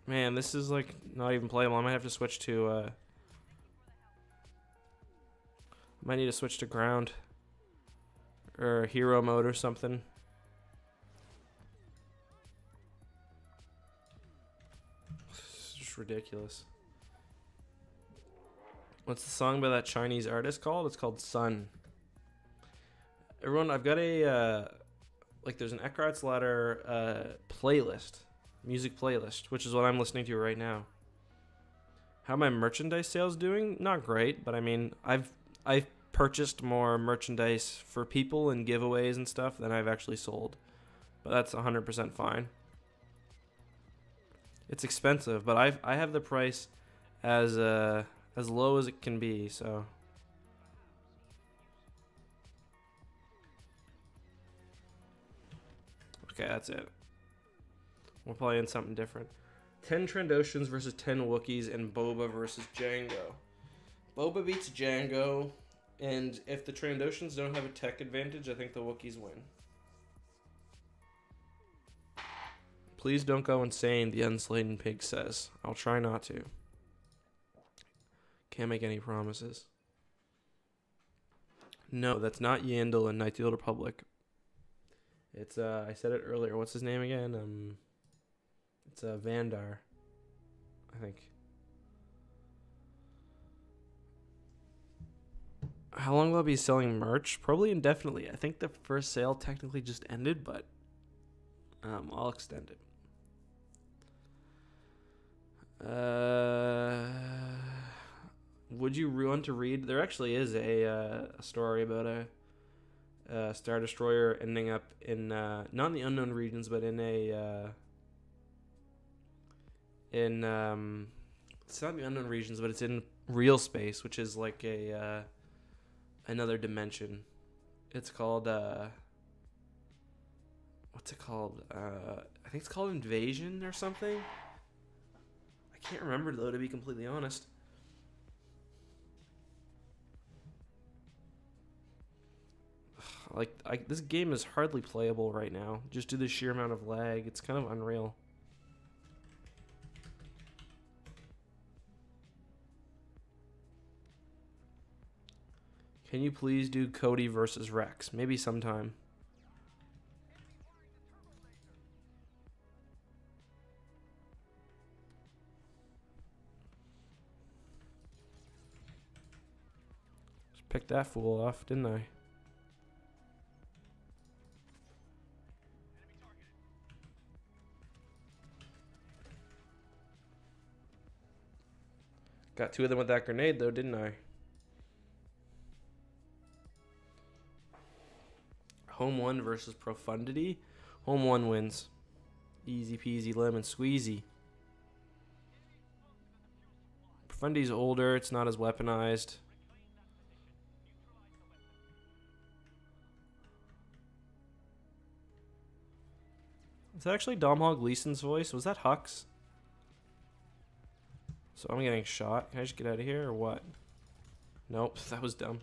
Man, this is like not even playable. I might have to switch to I might need to switch to ground. or hero mode or something. It's just ridiculous. What's the song by that Chinese artist called? It's called Sun. Everyone, I've got a like there's an Eckhart's Ladder playlist, music playlist, which is what I'm listening to right now. How are my merchandise sales doing? Not great, but I mean, I've purchased more merchandise for people and giveaways and stuff than I've actually sold. But that's 100% fine. It's expensive, but I have the price as low as it can be, so okay, that's it. We're playing something different. 10 Trandoshans versus 10 Wookiees and Boba versus Jango. Boba beats Jango, and if the Trandoshans don't have a tech advantage, I think the Wookiees win. Please don't go insane, the Unsladen Pig says. I'll try not to. Can't make any promises. No, that's not Yandel in Knights of the Old Republic. It's I said it earlier. What's his name again? It's Vandar, I think. How long will I be selling merch? Probably indefinitely. I think the first sale technically just ended, but I'll extend it. Would you want to read? There actually is a story about a Star Destroyer ending up in not in the unknown regions, but in a it's not the unknown regions, but it's in real space, which is like a another dimension. It's called what's it called? I think it's called Invasion or something. I can't remember though, to be completely honest. Like this game is hardly playable right now, just due to the sheer amount of lag. It's kind of unreal. Can you please do Cody versus Rex? Maybe sometime. Just picked that fool off, didn't I? Got two of them with that grenade though, didn't I? Home 1 versus Profundity. Home 1 wins. Easy peasy lemon squeezy. Profundity's older. It's not as weaponized. Is that actually Domhnall Gleeson's voice? Was that Hux? So I'm getting shot. Can I just get out of here or what? Nope, that was dumb.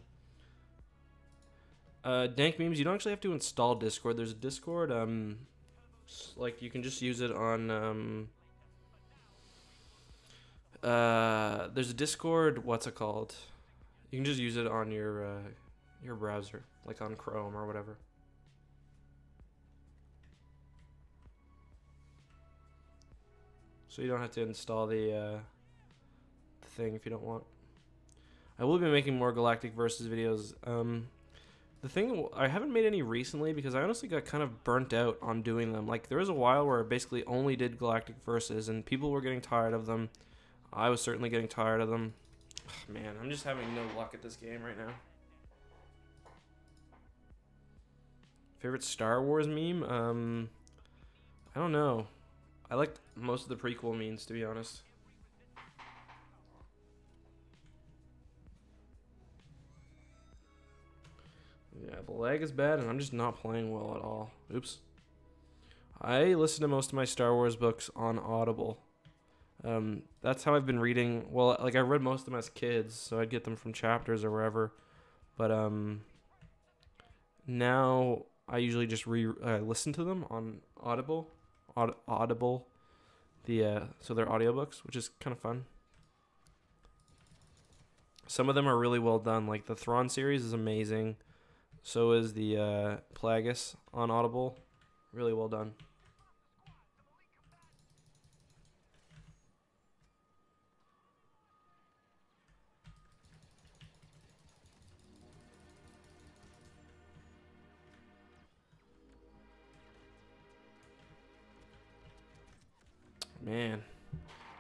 Dank memes, you don't actually have to install Discord. There's a Discord, like you can just use it on, there's a Discord, what's it called? You can just use it on your browser, like on Chrome or whatever. So you don't have to install the thing if you don't want. I will be making more Galactic Versus videos. The thing, I haven't made any recently because I honestly got kind of burnt out on doing them. Like, there was a while where I basically only did Galactic Versus and people were getting tired of them. I was certainly getting tired of them. Ugh, man, I'm just having no luck at this game right now. Favorite Star Wars meme? I don't know. I liked most of the prequel memes, to be honest. Yeah, the lag is bad, and I'm just not playing well at all. Oops. I listen to most of my Star Wars books on Audible. That's how I've been reading. Well, like, I read most of them as kids, so I'd get them from Chapters or wherever. But now I usually just listen to them on Audible. Audible. So they're audiobooks, which is kind of fun. Some of them are really well done. Like, the Thrawn series is amazing. So is the Plagueis on Audible. Really well done. Man,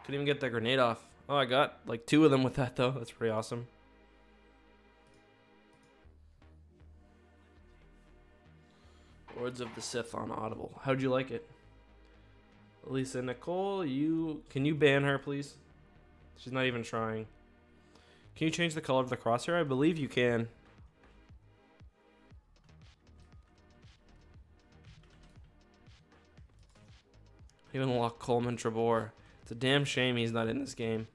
couldn't even get that grenade off. Oh, I got like 2 of them with that though. That's pretty awesome. Lords of the Sith on Audible. How'd you like it? Lisa Nicole, can you ban her, please? She's not even trying. Can you change the color of the crosshair? I believe you can. Even lock Coleman Trebor. It's a damn shame he's not in this game.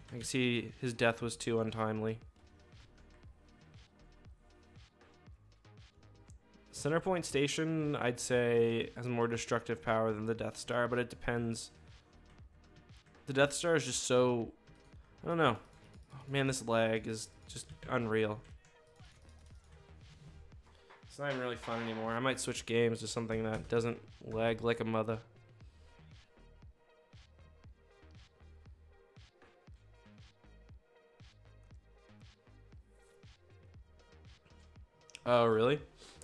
I can see his death was too untimely. Centerpoint Station, I'd say, has more destructive power than the Death Star, but it depends. The Death Star is just so... I don't know. Oh, man, this lag is just unreal. It's not even really fun anymore. I might switch games to something that doesn't lag like a mother. Oh, really?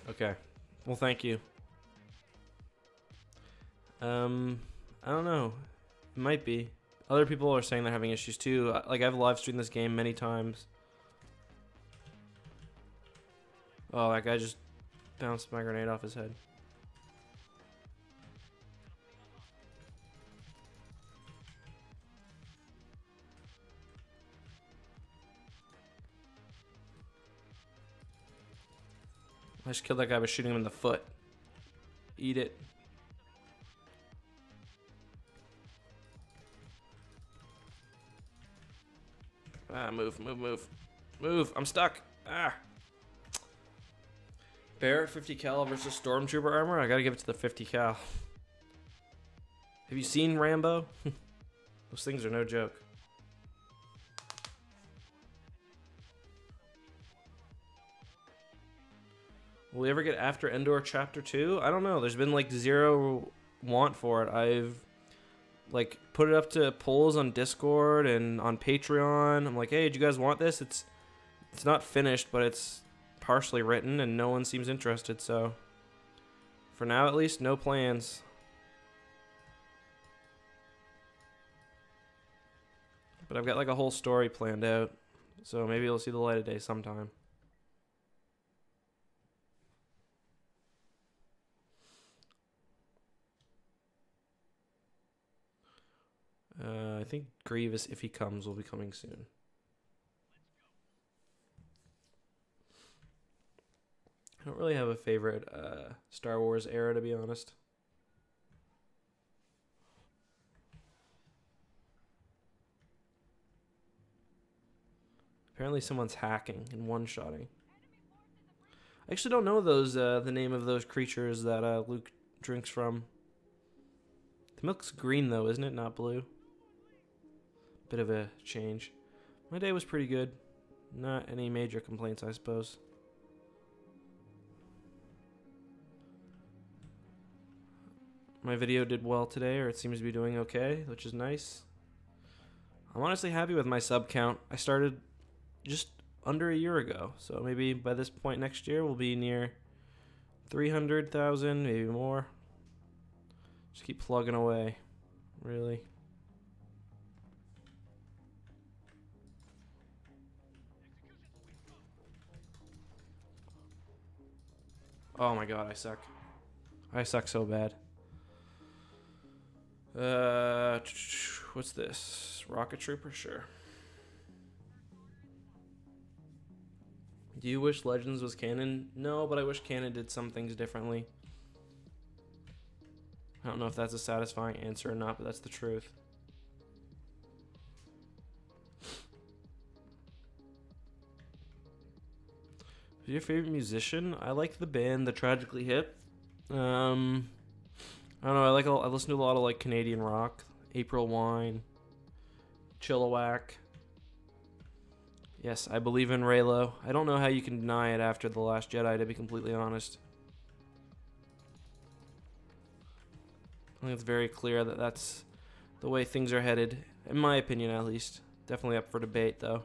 Okay. Well, thank you. I don't know. It might be. Other people are saying they're having issues too. Like, I've live streamed this game many times. Oh, that guy just bounced my grenade off his head. I just killed that guy by shooting him in the foot. Eat it. Ah, move, move, move. Move, I'm stuck. Ah. Barrett 50 cal versus Stormtrooper armor? I gotta give it to the 50 cal. Have you seen Rambo? Those things are no joke. Will we ever get After Endor Chapter 2? I don't know. There's been like zero want for it. I've like put it up to polls on Discord and on Patreon. I'm like, hey, do you guys want this? It's not finished, but it's partially written and no one seems interested, so for now at least, no plans. But I've got like a whole story planned out, so maybe it'll see the light of day sometime. I think Grievous, if he comes, will be coming soon. I don't really have a favorite Star Wars era, to be honest. Apparently someone's hacking and one-shotting. I actually don't know those the name of those creatures that Luke drinks from. The milk's green though, isn't it? Not blue. Bit of a change. My day was pretty good. Not any major complaints, I suppose. My video did well today, or it seems to be doing okay, which is nice. I'm honestly happy with my sub count. I started just under a year ago, so maybe by this point next year we'll be near 300,000, maybe more. Just keep plugging away, really. Oh my god, I suck. I suck so bad. What's this? Rocket Trooper? Sure. Do you wish Legends was canon? No, but I wish canon did some things differently. I don't know if that's a satisfying answer or not, but that's the truth. Who's your favorite musician? I like the band The Tragically Hip. I don't know. I listen to a lot of like Canadian rock. April Wine, Chilliwack. Yes, I believe in Raylo. I don't know how you can deny it after The Last Jedi, to be completely honest. I think it's very clear that that's the way things are headed, in my opinion at least. Definitely up for debate, though.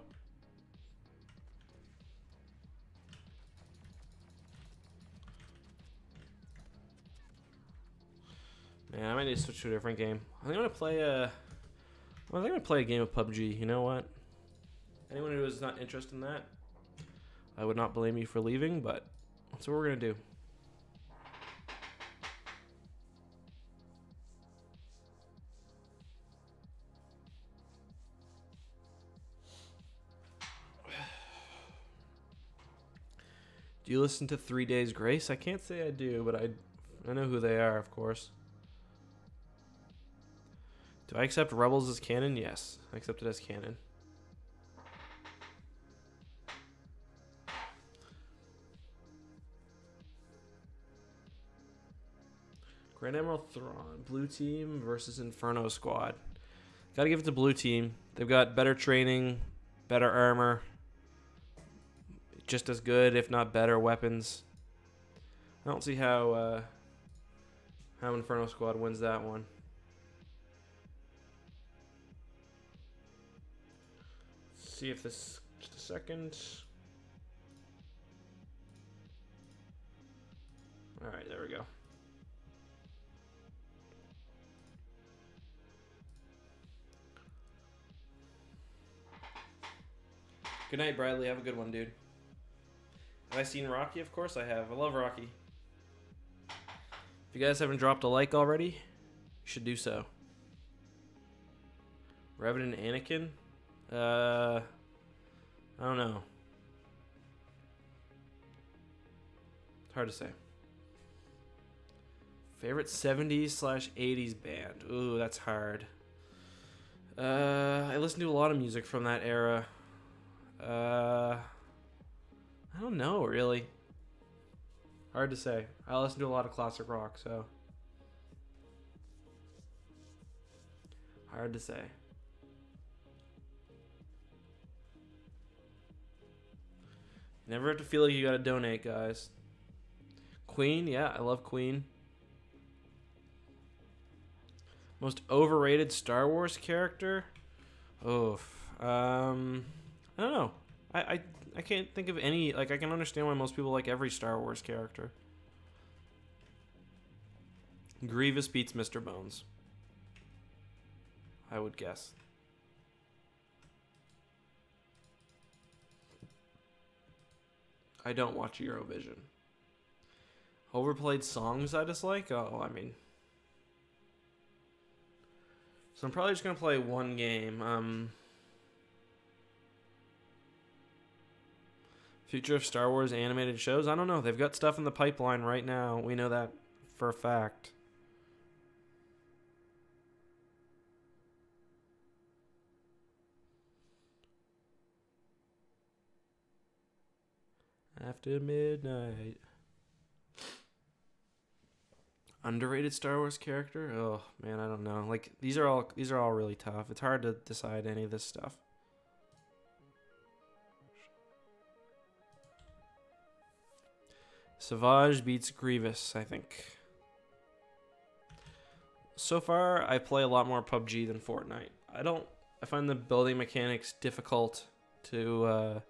Man, I might need to switch to a different game. I think I'm gonna play a game of PUBG. You know what? Anyone who is not interested in that, I would not blame you for leaving, but that's what we're gonna do. Do you listen to 3 Days Grace? I can't say I do, but I know who they are, of course. Do I accept Rebels as canon? Yes, I accept it as canon. Grand Admiral Thrawn, Blue Team versus Inferno Squad. Gotta give it to Blue Team. They've got better training, better armor, just as good, if not better, weapons. I don't see how Inferno Squad wins that one. Let's see if this, just a second. All right, there we go. Good night, Bradley. Have a good one, dude. Have I seen Rocky? Of course I have. I love Rocky. If you guys haven't dropped a like already, you should do so. Revenant Anakin? I don't know. It's hard to say. Favorite 70s/80s band? Ooh, that's hard. I listen to a lot of music from that era. I don't know, really. Hard to say. I listen to a lot of classic rock, so hard to say. You never have to feel like you gotta donate, guys. Queen, yeah, I love Queen. Most overrated Star Wars character? Oof. I don't know. I can't think of any. Like, I can understand why most people like every Star Wars character. Grievous beats Mr. Bones, I would guess. I don't watch Eurovision. Overplayed songs I dislike? Oh, I mean. So I'm probably just going to play one game. Future of Star Wars animated shows? I don't know. They've got stuff in the pipeline right now. We know that for a fact. After midnight. Underrated Star Wars character? Oh man, I don't know. Like these are all really tough. It's hard to decide any of this stuff. Savage beats Grievous, I think. So far, I play a lot more PUBG than Fortnite. I find the building mechanics difficult to,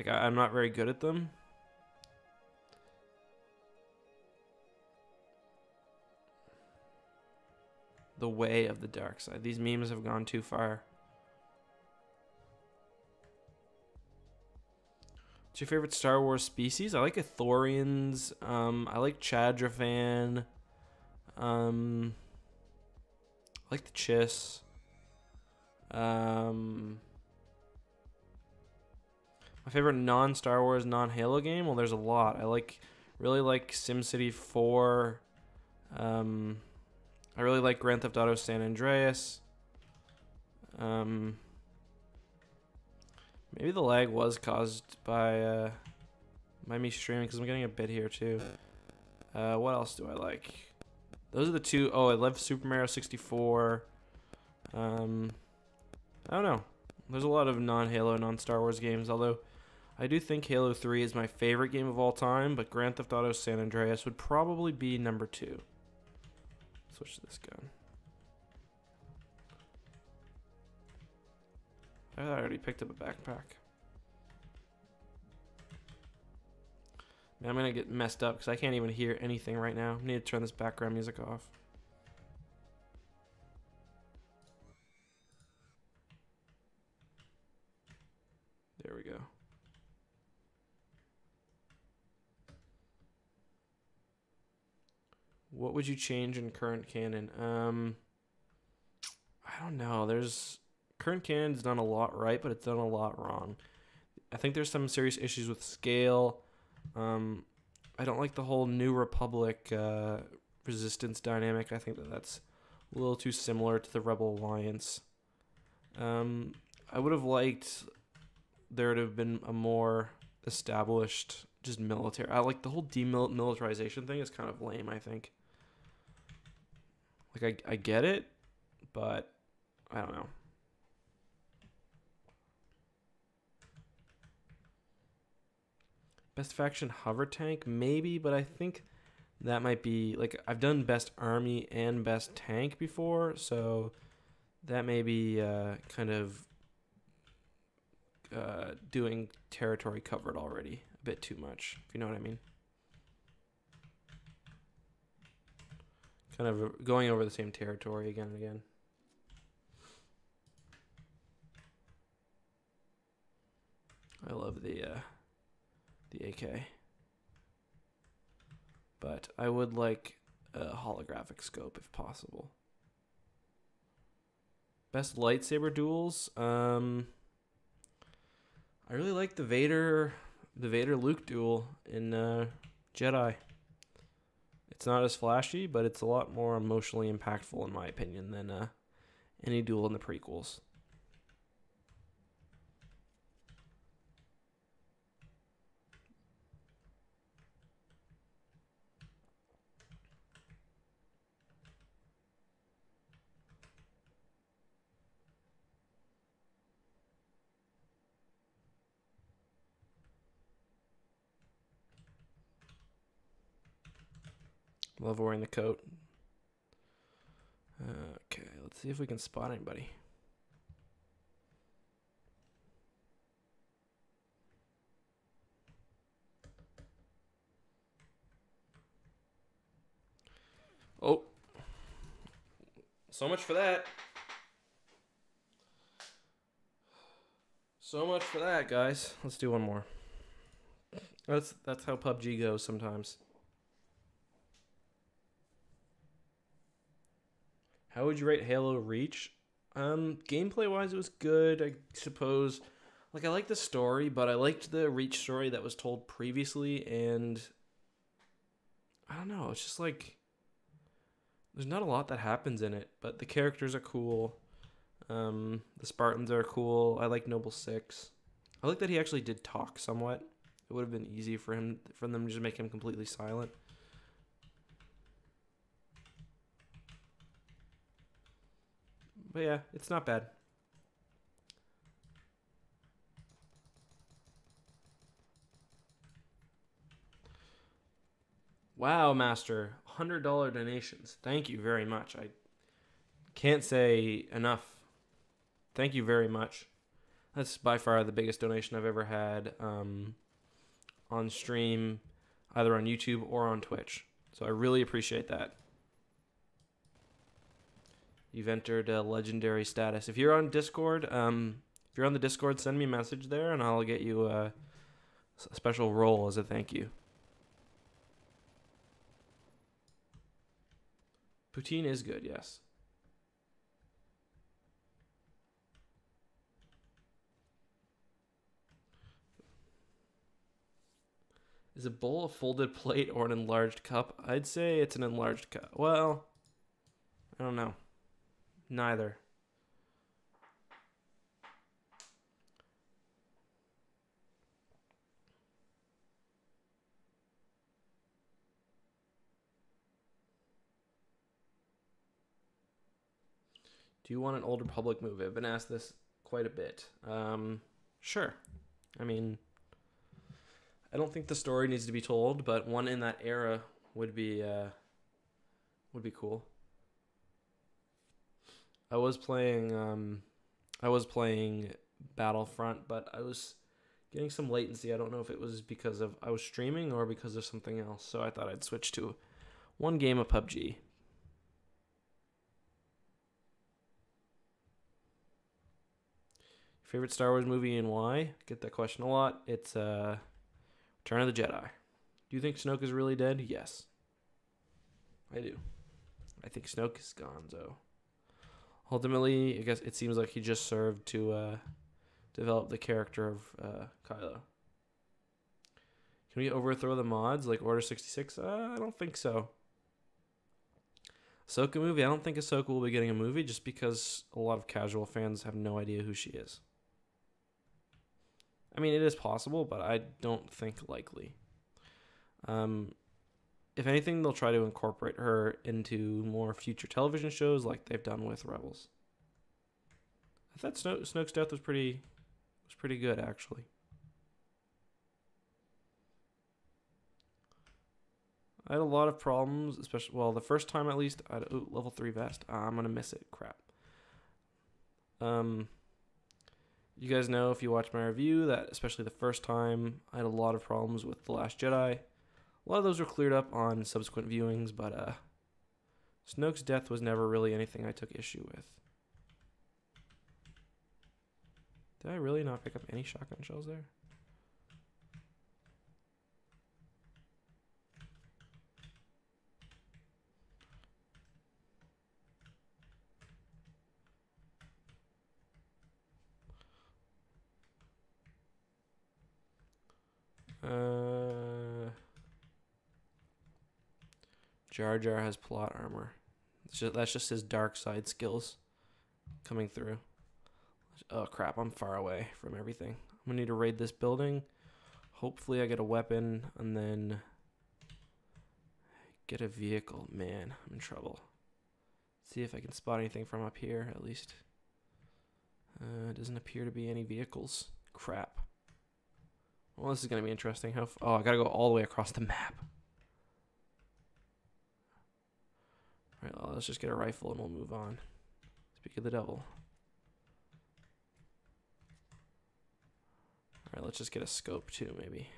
I'm not very good at them. The way of the dark side. These memes have gone too far. What's your favorite Star Wars species? I like Ithorians. I like Chadrafan. I like the Chiss. My favorite non-Star Wars, non-Halo game? Well, there's a lot. Really like SimCity 4. I really like Grand Theft Auto San Andreas. Maybe the lag was caused by me streaming because I'm getting a bit here too. What else do I like? Those are the two. Oh, I love Super Mario 64. I don't know. There's a lot of non-Halo, non-Star Wars games, although I do think Halo 3 is my favorite game of all time, but Grand Theft Auto San Andreas would probably be number 2. Switch to this gun. I already picked up a backpack. Man, I'm gonna get messed up because I can't even hear anything right now. I need to turn this background music off. There we go. What would you change in current canon? I don't know. Current canon's done a lot right, but it's done a lot wrong. I think there's some serious issues with scale. I don't like the whole New Republic resistance dynamic. I think that's a little too similar to the Rebel Alliance. I would have liked there to have been a more established just military. I like the whole demilitarization thing is kind of lame, I think. Like, I get it, but I don't know. Best faction hover tank, maybe, but I think that might be, like, I've done best army and best tank before, so that may be kind of doing territory covered already a bit too much, if you know what I mean. Kind of going over the same territory again and again. I love the AK. But I would like a holographic scope if possible. Best lightsaber duels. I really like the Vader Luke duel in Jedi. It's not as flashy, but it's a lot more emotionally impactful in my opinion than any duel in the prequels. Love wearing the coat. Okay, let's see if we can spot anybody. Oh. So much for that. So much for that, guys. Let's do one more. That's how PUBG goes sometimes. How would you rate Halo Reach? Gameplay wise, it was good, I suppose. Like, I liked the story, but I liked the Reach story that was told previously, and I don't know, it's just like there's not a lot that happens in it, but the characters are cool. The Spartans are cool. I like Noble Six. I like that he actually did talk somewhat. It would have been easy for them to just make him completely silent. But yeah, it's not bad. Wow, Master. $100 donations. Thank you very much. I can't say enough. Thank you very much. That's by far the biggest donation I've ever had on stream, either on YouTube or on Twitch. So I really appreciate that. You've entered a legendary status. If you're on Discord, if you're on the Discord, send me a message there, and I'll get you a special role as a thank you. Poutine is good, yes. Is a bowl a folded plate or an enlarged cup? I'd say it's an enlarged cup. Well, I don't know. Neither. Do you want an Old Republic movie? I've been asked this quite a bit. Sure. I mean, I don't think the story needs to be told, but one in that era would be cool. I was playing Battlefront, but I was getting some latency. I don't know if it was because of I was streaming or because of something else. So I thought I'd switch to one game of PUBG. Favorite Star Wars movie and why? Get that question a lot. It's Return of the Jedi. Do you think Snoke is really dead? Yes. I do. I think Snoke is gonzo. Ultimately, I guess it seems like he just served to develop the character of Kylo. Can we overthrow the mods like Order 66? I don't think so. Ahsoka movie? I don't think Ahsoka will be getting a movie just because a lot of casual fans have no idea who she is. I mean, it is possible, but I don't think likely. If anything, they'll try to incorporate her into more future television shows like they've done with Rebels. I thought Snoke's death was pretty good, actually. I had a lot of problems, especially, well, the first time at least. I had level 3 vest. I'm going to miss it. Crap. You guys know if you watch my review that especially the first time I had a lot of problems with The Last Jedi. A lot of those were cleared up on subsequent viewings, but Snoke's death was never really anything I took issue with. Did I really not pick up any shotgun shells there? Jar Jar has plot armor. That's just his dark side skills coming through. Oh crap, I'm far away from everything. I'm gonna need to raid this building. Hopefully I get a weapon and then get a vehicle. Man, I'm in trouble. See if I can spot anything from up here at least. Doesn't appear to be any vehicles. Crap. Well, this is gonna be interesting. Oh, I gotta go all the way across the map. Alright, well, let's just get a rifle and we'll move on. Speak of the devil. Alright, let's just get a scope too, maybe.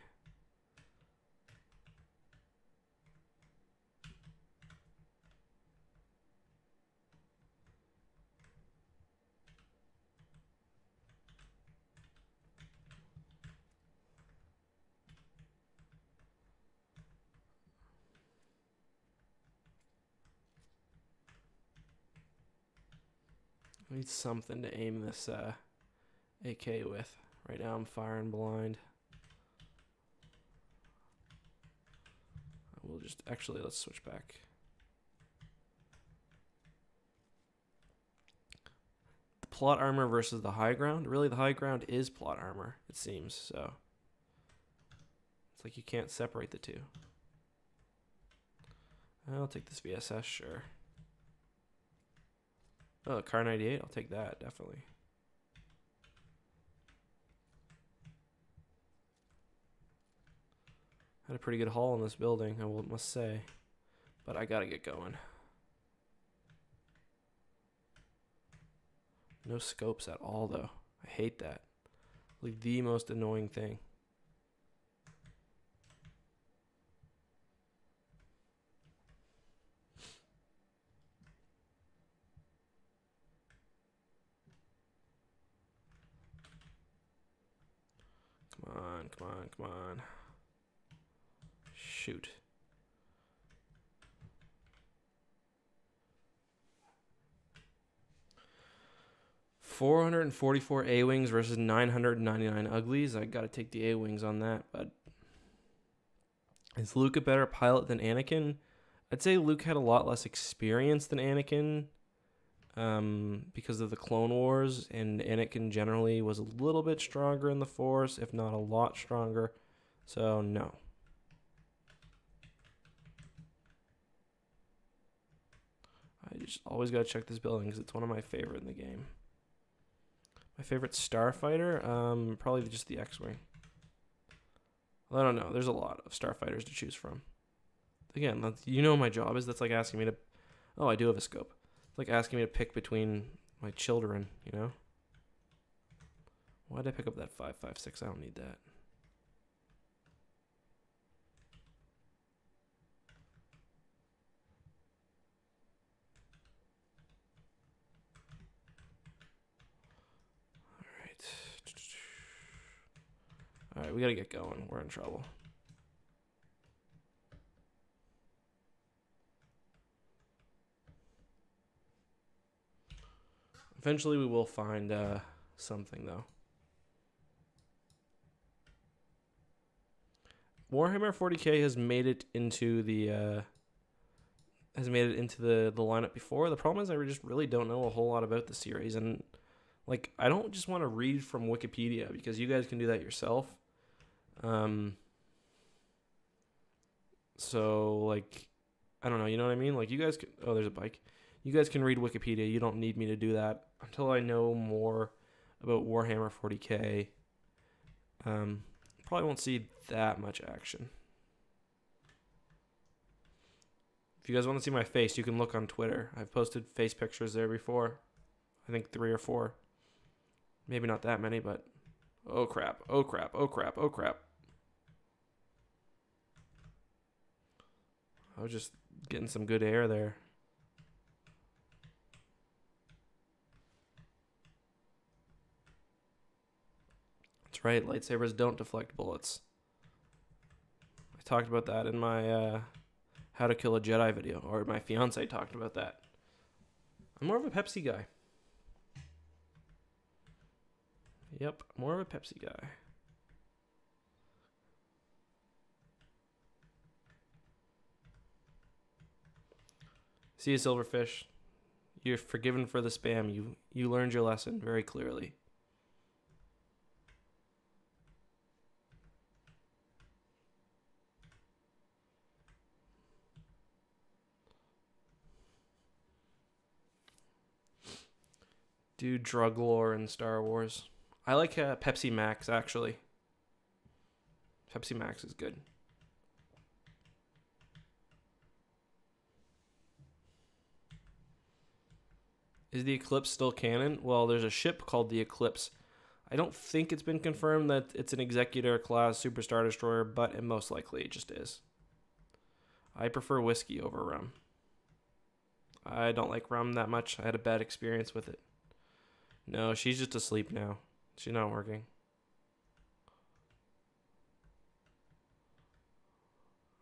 I need something to aim this AK with. Right now I'm firing blind. We'll just, actually, let's switch back. The plot armor versus the high ground. Really, the high ground is plot armor, it seems, so. It's like you can't separate the two. I'll take this VSS, sure. Oh, Car 98, I'll take that, definitely. Had a pretty good haul in this building, I must say. But I gotta get going. No scopes at all, though. I hate that. Like, the most annoying thing. Come on, come on, come on. Shoot. $444 A-Wings versus 999 Uglies. I gotta take the A-Wings on that, but is Luke a better pilot than Anakin? I'd say Luke had a lot less experience than Anakin because of the Clone Wars, and Anakin generally was a little bit stronger in the Force, if not a lot stronger. So, no. I just always gotta check this building because it's one of my favorite in the game. My favorite Starfighter? Probably just the X-Wing. I don't know. There's a lot of Starfighters to choose from. Again, you know my job is. That's like asking me to... Oh, I do have a scope. It's like asking me to pick between my children, you know? Why did I pick up that 5.56? I don't need that. All right, we gotta get going. We're in trouble. Eventually, we will find something though. Warhammer 40K has made it into the lineup before. The problem is I just really don't know a whole lot about the series, and like I don't just want to read from Wikipedia because you guys can do that yourself. So like I don't know, you know what I mean? Like you guys can, oh, there's a bike. You guys can read Wikipedia. You don't need me to do that until I know more about Warhammer 40K. Probably won't see that much action. If you guys want to see my face, you can look on Twitter. I've posted face pictures there before. I think 3 or 4. Maybe not that many, but oh crap, oh crap, oh crap, oh crap. I was just getting some good air there. That's right, lightsabers don't deflect bullets. I talked about that in my How to Kill a Jedi video, or my fiance talked about that. I'm more of a Pepsi guy. Yep, more of a Pepsi guy. See you, Silverfish. You're forgiven for the spam. You learned your lesson very clearly. Do drug lore in Star Wars. I like Pepsi Max, actually. Pepsi Max is good. Is the Eclipse still canon? Well, there's a ship called the Eclipse. I don't think it's been confirmed that it's an Executor class Super Star Destroyer, but it most likely just is. I prefer whiskey over rum. I don't like rum that much. I had a bad experience with it. No, she's just asleep now. She's not working.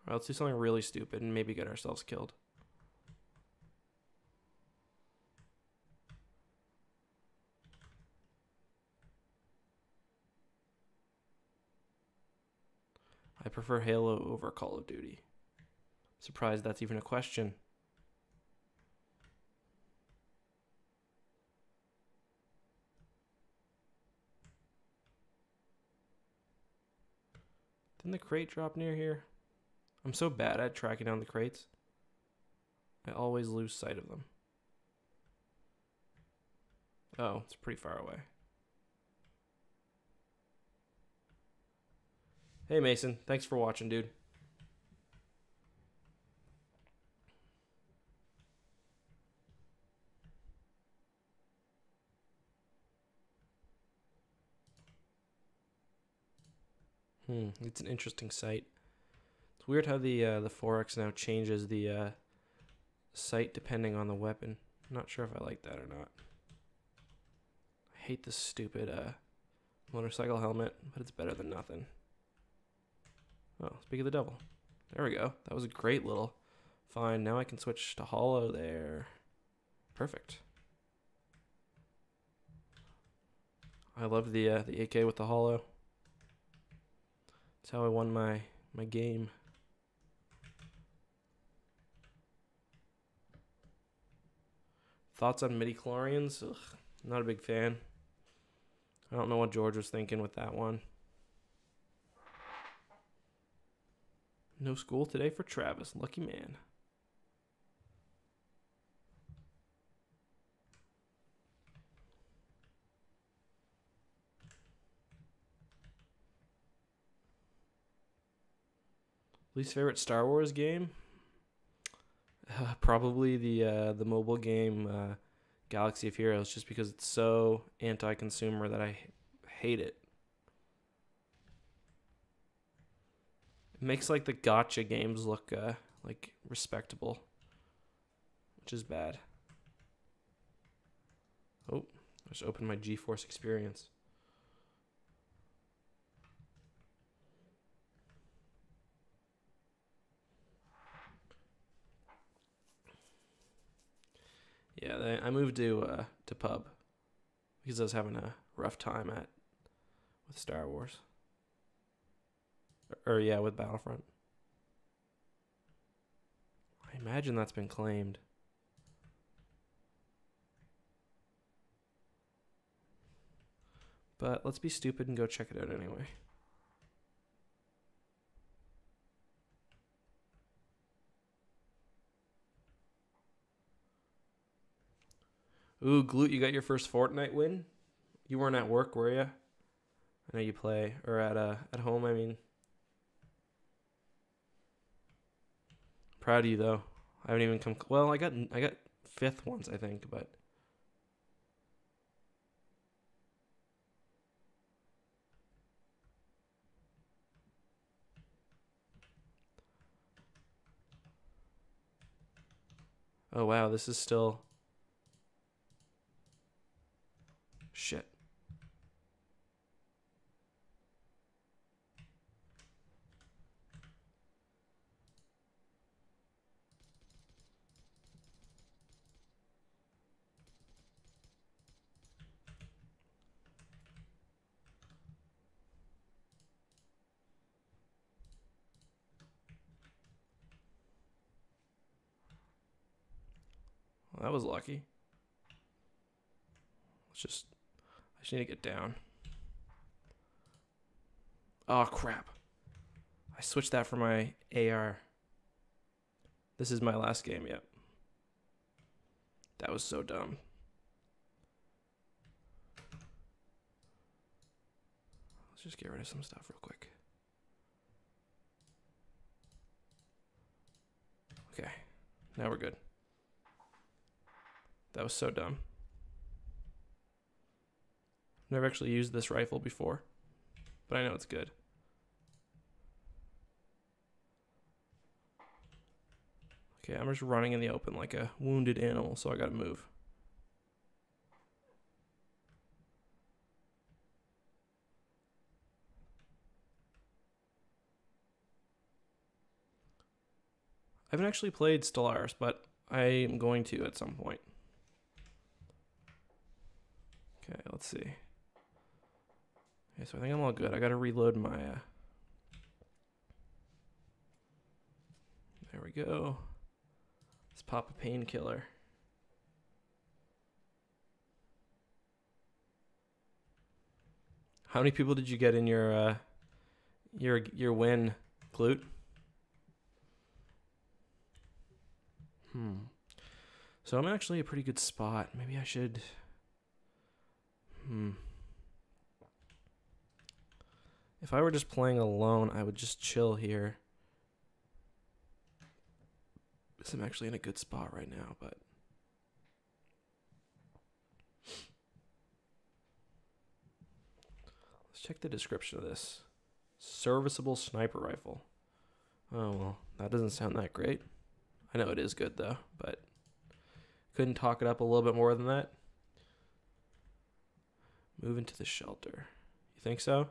Alright, let's do something really stupid and maybe get ourselves killed. I prefer Halo over Call of Duty. Surprised that's even a question. Didn't the crate drop near here? I'm so bad at tracking down the crates. I always lose sight of them. Oh, it's pretty far away. Hey Mason, thanks for watching, dude. It's an interesting sight. It's weird how the 4X now changes the sight depending on the weapon. I'm not sure if I like that or not. I hate this stupid motorcycle helmet, but it's better than nothing. Oh, speak of the devil. There we go. That was a great little find. Now I can switch to holo there. Perfect. I love the AK with the holo. That's how I won my game. Thoughts on midi-chlorians? Ugh, not a big fan. I don't know what George was thinking with that one. No school today for Travis. Lucky man. Least favorite Star Wars game? Probably the mobile game Galaxy of Heroes, just because it's so anti-consumer that I hate it. It makes like the gotcha games look like respectable, which is bad. Oh, I just opened my GeForce Experience. Yeah, I moved to pub because I was having a rough time with Star Wars. Or yeah, with Battlefront. I imagine that's been claimed. But let's be stupid and go check it out anyway. Ooh, Glute, you got your first Fortnite win? You weren't at work, were you? I know you play, or at home, I mean. Proud of you, though. I haven't even come... Well, I got fifth once, I think, but... Oh, wow, this is still... Shit. Well, that was lucky. I just need to get down. Oh, crap. I switched that for my AR. This is my last game, yep. That was so dumb. Let's just get rid of some stuff real quick. Okay, now we're good. That was so dumb. Never actually used this rifle before, but I know it's good. Okay, I'm just running in the open like a wounded animal, so I gotta move. I haven't actually played Stellaris, but I am going to at some point. Okay, let's see. Okay, so I think I'm all good. I gotta reload my... There we go. Let's pop a painkiller. How many people did you get in your win, Glute? So I'm actually a pretty good spot. Maybe I should... If I were just playing alone, I would just chill here. Because I'm actually in a good spot right now, but... Let's check the description of this. Serviceable sniper rifle. Oh, well, that doesn't sound that great. I know it is good, though, but... Couldn't talk it up a little bit more than that? Move into the shelter. You think so?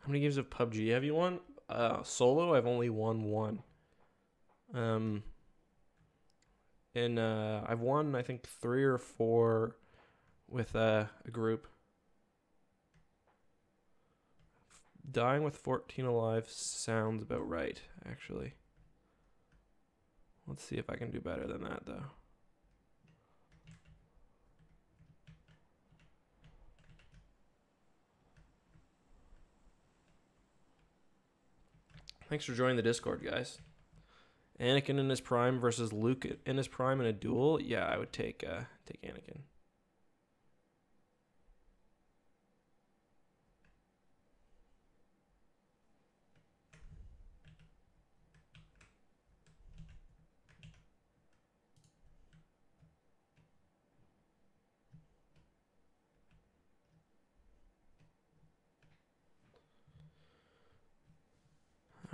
How many games of PUBG have you won? Solo, I've only won one. And I've won, I think, 3 or 4 with a group. Dying with 14 alive sounds about right, actually. Let's see if I can do better than that, though. Thanks for joining the Discord, guys. Anakin in his prime versus Luke in his prime in a duel. Yeah, I would take Anakin.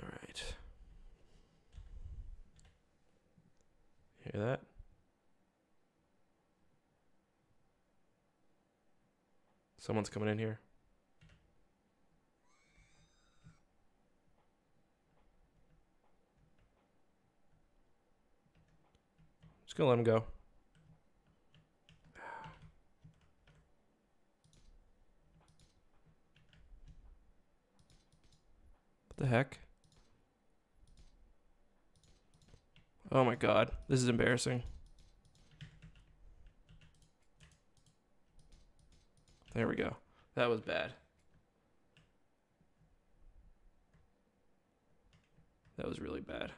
All right. Hear that? Someone's coming in here. Just gonna let him go. What the heck? Oh my god, this is embarrassing. There we go. That was bad. That was really bad.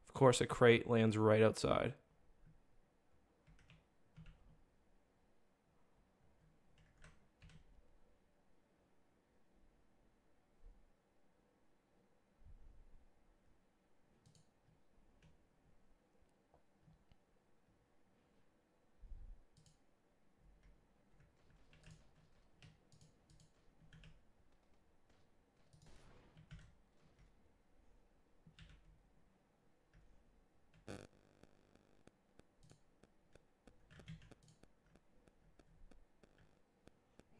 Of course, a crate lands right outside.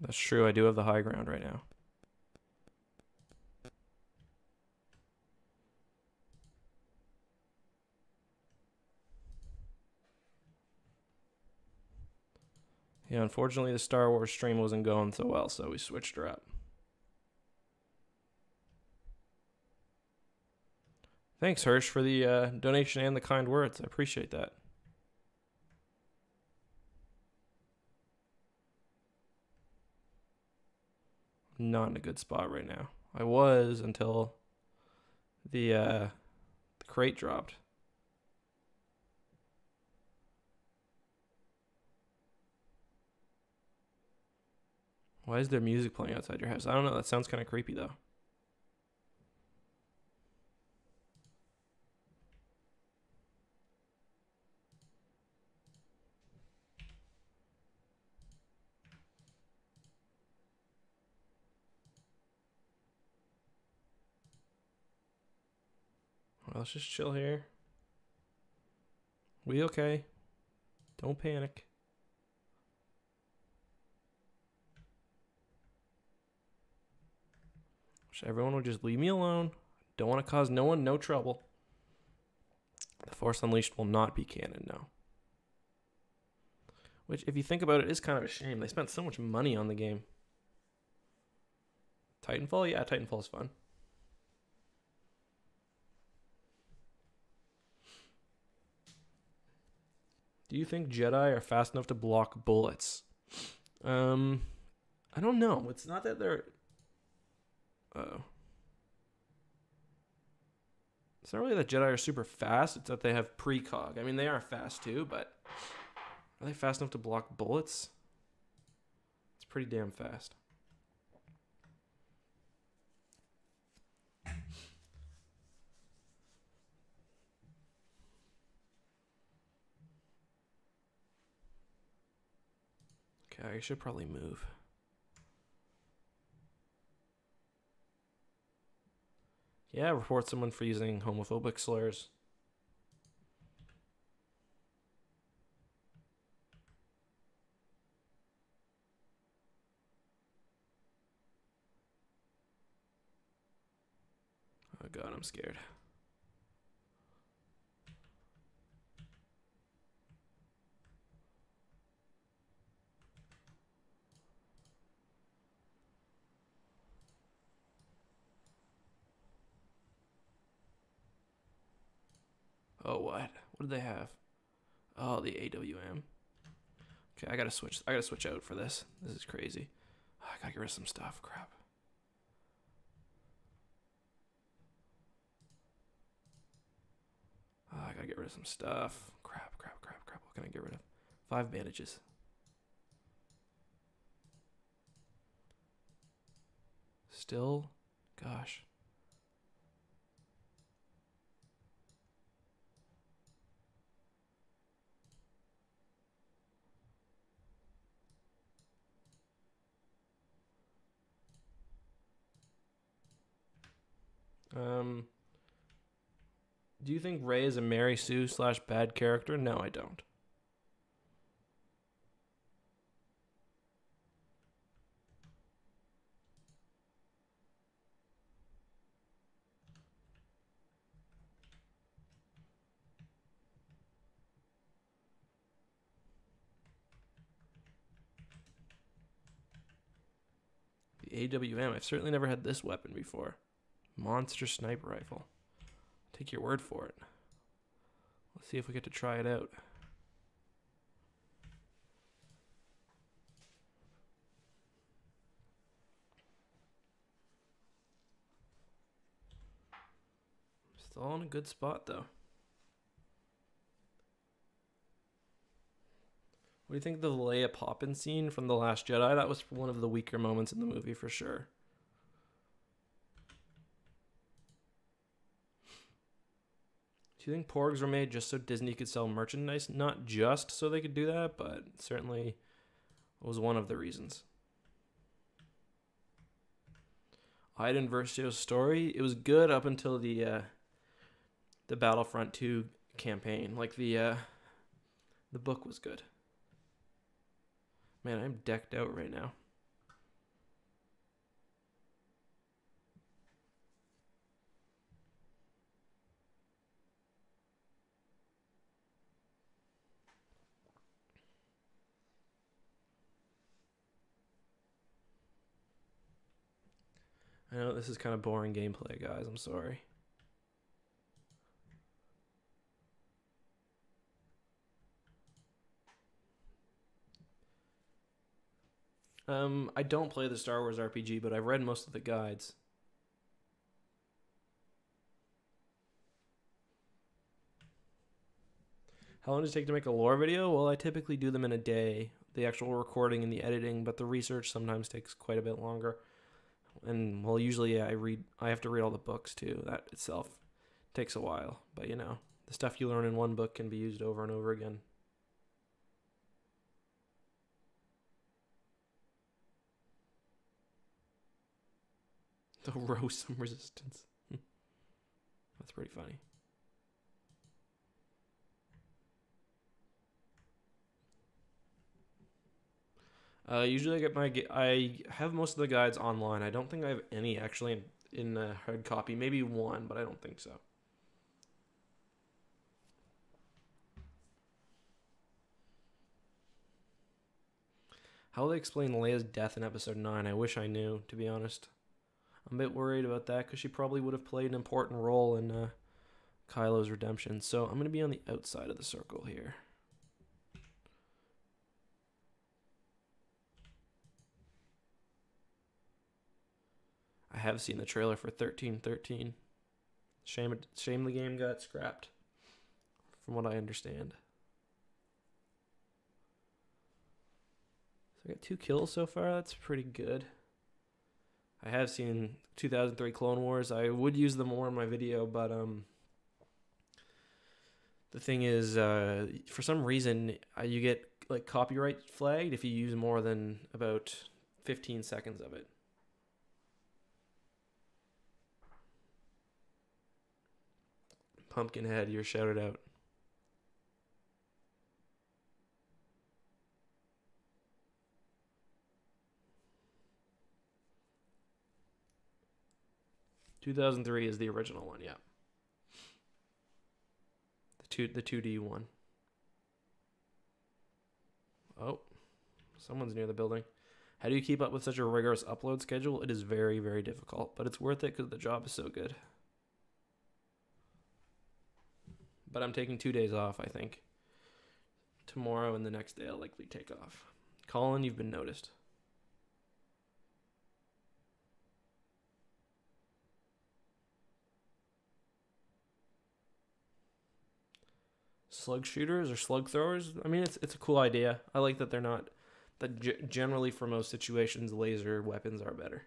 That's true. I do have the high ground right now. Yeah, unfortunately, the Star Wars stream wasn't going so well, so we switched her up. Thanks, Hirsch, for the donation and the kind words. I appreciate that. Not in a good spot right now. I was until the crate dropped. Why is there music playing outside your house? I don't know. That sounds kind of creepy, though. Well, let's just chill here. We okay? Don't panic. Wish everyone would just leave me alone. Don't want to cause no one no trouble. The Force Unleashed will not be canon, no. Which, if you think about it, is kind of a shame. They spent so much money on the game. Titanfall? Yeah, Titanfall is fun. Do you think Jedi are fast enough to block bullets? I don't know. It's not that they're... Uh-oh. It's not really that Jedi are super fast. It's that they have precog. I mean, they are fast too, but are they fast enough to block bullets? It's pretty damn fast. Okay, I should probably move. Yeah, report someone for using homophobic slurs. Oh god, I'm scared. Oh, what? What did they have? Oh, the AWM. Okay, I gotta switch out for this. This is crazy. Oh, I gotta get rid of some stuff. Crap. Oh, I gotta get rid of some stuff. Crap. What can I get rid of? 5 bandages. Still? Gosh. Do you think Ray is a Mary Sue / bad character? No, I don't. The AWM. I've certainly never had this weapon before. Monster sniper rifle. Take your word for it. Let's see if we get to try it out. Still in a good spot though. What do you think of the Leia Poppin scene from The Last Jedi? That was one of the weaker moments in the movie for sure. Do you think porgs were made just so Disney could sell merchandise? Not just so they could do that, but certainly was one of the reasons. Iden Versio's story, it was good up until the Battlefront 2 campaign. Like the book was good. Man, I'm decked out right now. I know this is kind of boring gameplay, guys. I'm sorry. I don't play the Star Wars RPG, but I've read most of the guides. How long does it take to make a lore video? Well, I typically do them in a day, the actual recording and the editing, but the research sometimes takes quite a bit longer. And well, usually I have to read all the books too. That itself takes a while, but you know, the stuff you learn in one book can be used over and over again. To roast some resistance. That's pretty funny. Usually I have most of the guides online. I don't think I have any actually in hard copy. Maybe one, but I don't think so. How will they explain Leia's death in episode 9? I wish I knew, to be honest. I'm a bit worried about that because she probably would have played an important role in Kylo's redemption. So I'm going to be on the outside of the circle here. I have seen the trailer for 1313. Shame the game got scrapped, from what I understand. So I got 2 kills so far. That's pretty good. I have seen 2003 Clone Wars. I would use them more in my video, but the thing is, for some reason, you get like copyright flagged if you use more than about 15 seconds of it. Pumpkinhead, you're shouted out. (2003) is the original one, yeah. The 2D one. Oh, someone's near the building. How do you keep up with such a rigorous upload schedule? It is very, very difficult, but it's worth it because the job is so good. But I'm taking 2 days off, I think. Tomorrow and the next day I'll likely take off. Colin, you've been noticed. Slug shooters or slug throwers? I mean, it's a cool idea. I like that they're not... That generally for most situations, laser weapons are better.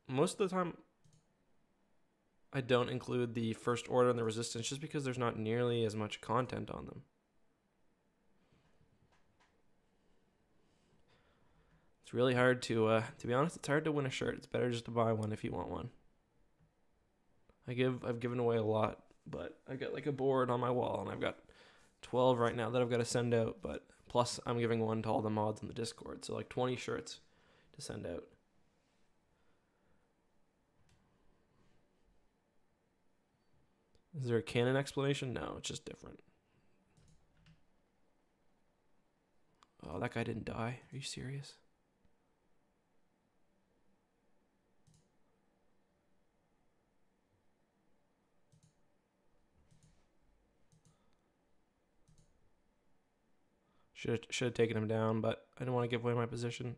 Most of the time, I don't include the First Order and the Resistance just because there's not nearly as much content on them. It's really hard to be honest, it's hard to win a shirt. It's better just to buy one if you want one. I've given away a lot, but I got like a board on my wall and I've got 12 right now that I've got to send out, but plus I'm giving one to all the mods in the Discord, so like 20 shirts to send out. Is there a canon explanation? No, it's just different. Oh, that guy didn't die. Are you serious? Should have taken him down, but I didn't want to give away my position.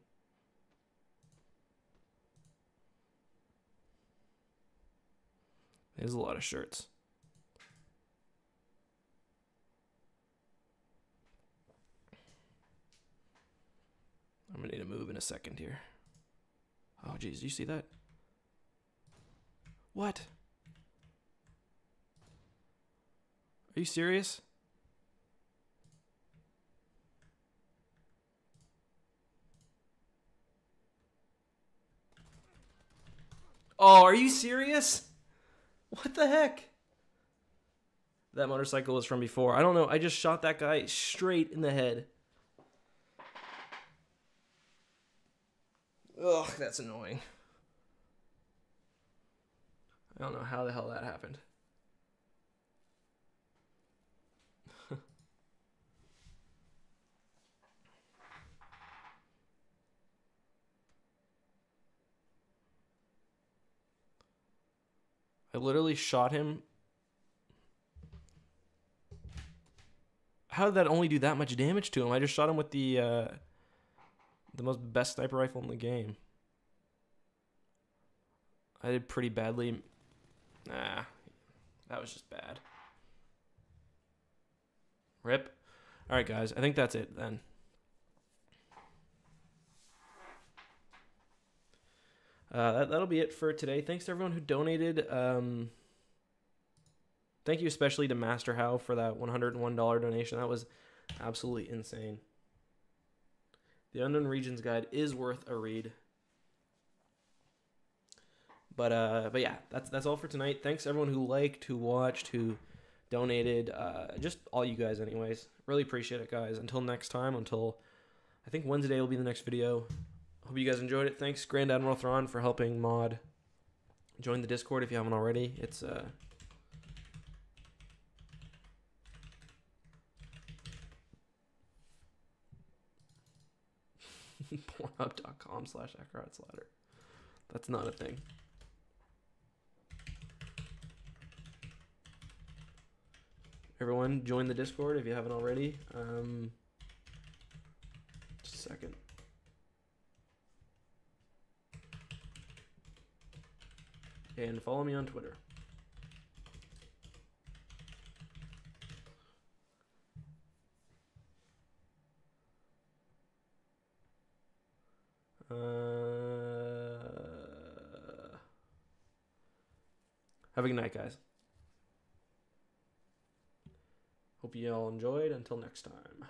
There's a lot of shirts. I'm gonna need to move in a second here. Oh geez, do you see that? What? Are you serious? Oh, are you serious? What the heck? That motorcycle was from before. I don't know. I just shot that guy straight in the head. Ugh, that's annoying. I don't know how the hell that happened. I literally shot him. How did that only do that much damage to him? I just shot him with the most best sniper rifle in the game. I did pretty badly. Nah, that was just bad. Rip. All right, guys. I think that's it then. That'll be it for today. Thanks to everyone who donated. Thank you especially to Master How for that $101 donation. That was absolutely insane. The Unknown Regions Guide is worth a read. But yeah, that's all for tonight. Thanks to everyone who liked, who watched, who donated. Just all you guys, anyways. Really appreciate it, guys. Until next time. Until I think Wednesday will be the next video. Hope you guys enjoyed it. Thanks, Grand Admiral Thrawn, for helping mod. Join the Discord if you haven't already. It's pornhub.com/Akarat-Slatter. That's not a thing. Everyone, join the Discord if you haven't already. Just a second. And follow me on Twitter. Have a good night, guys. Hope you all enjoyed. Until next time.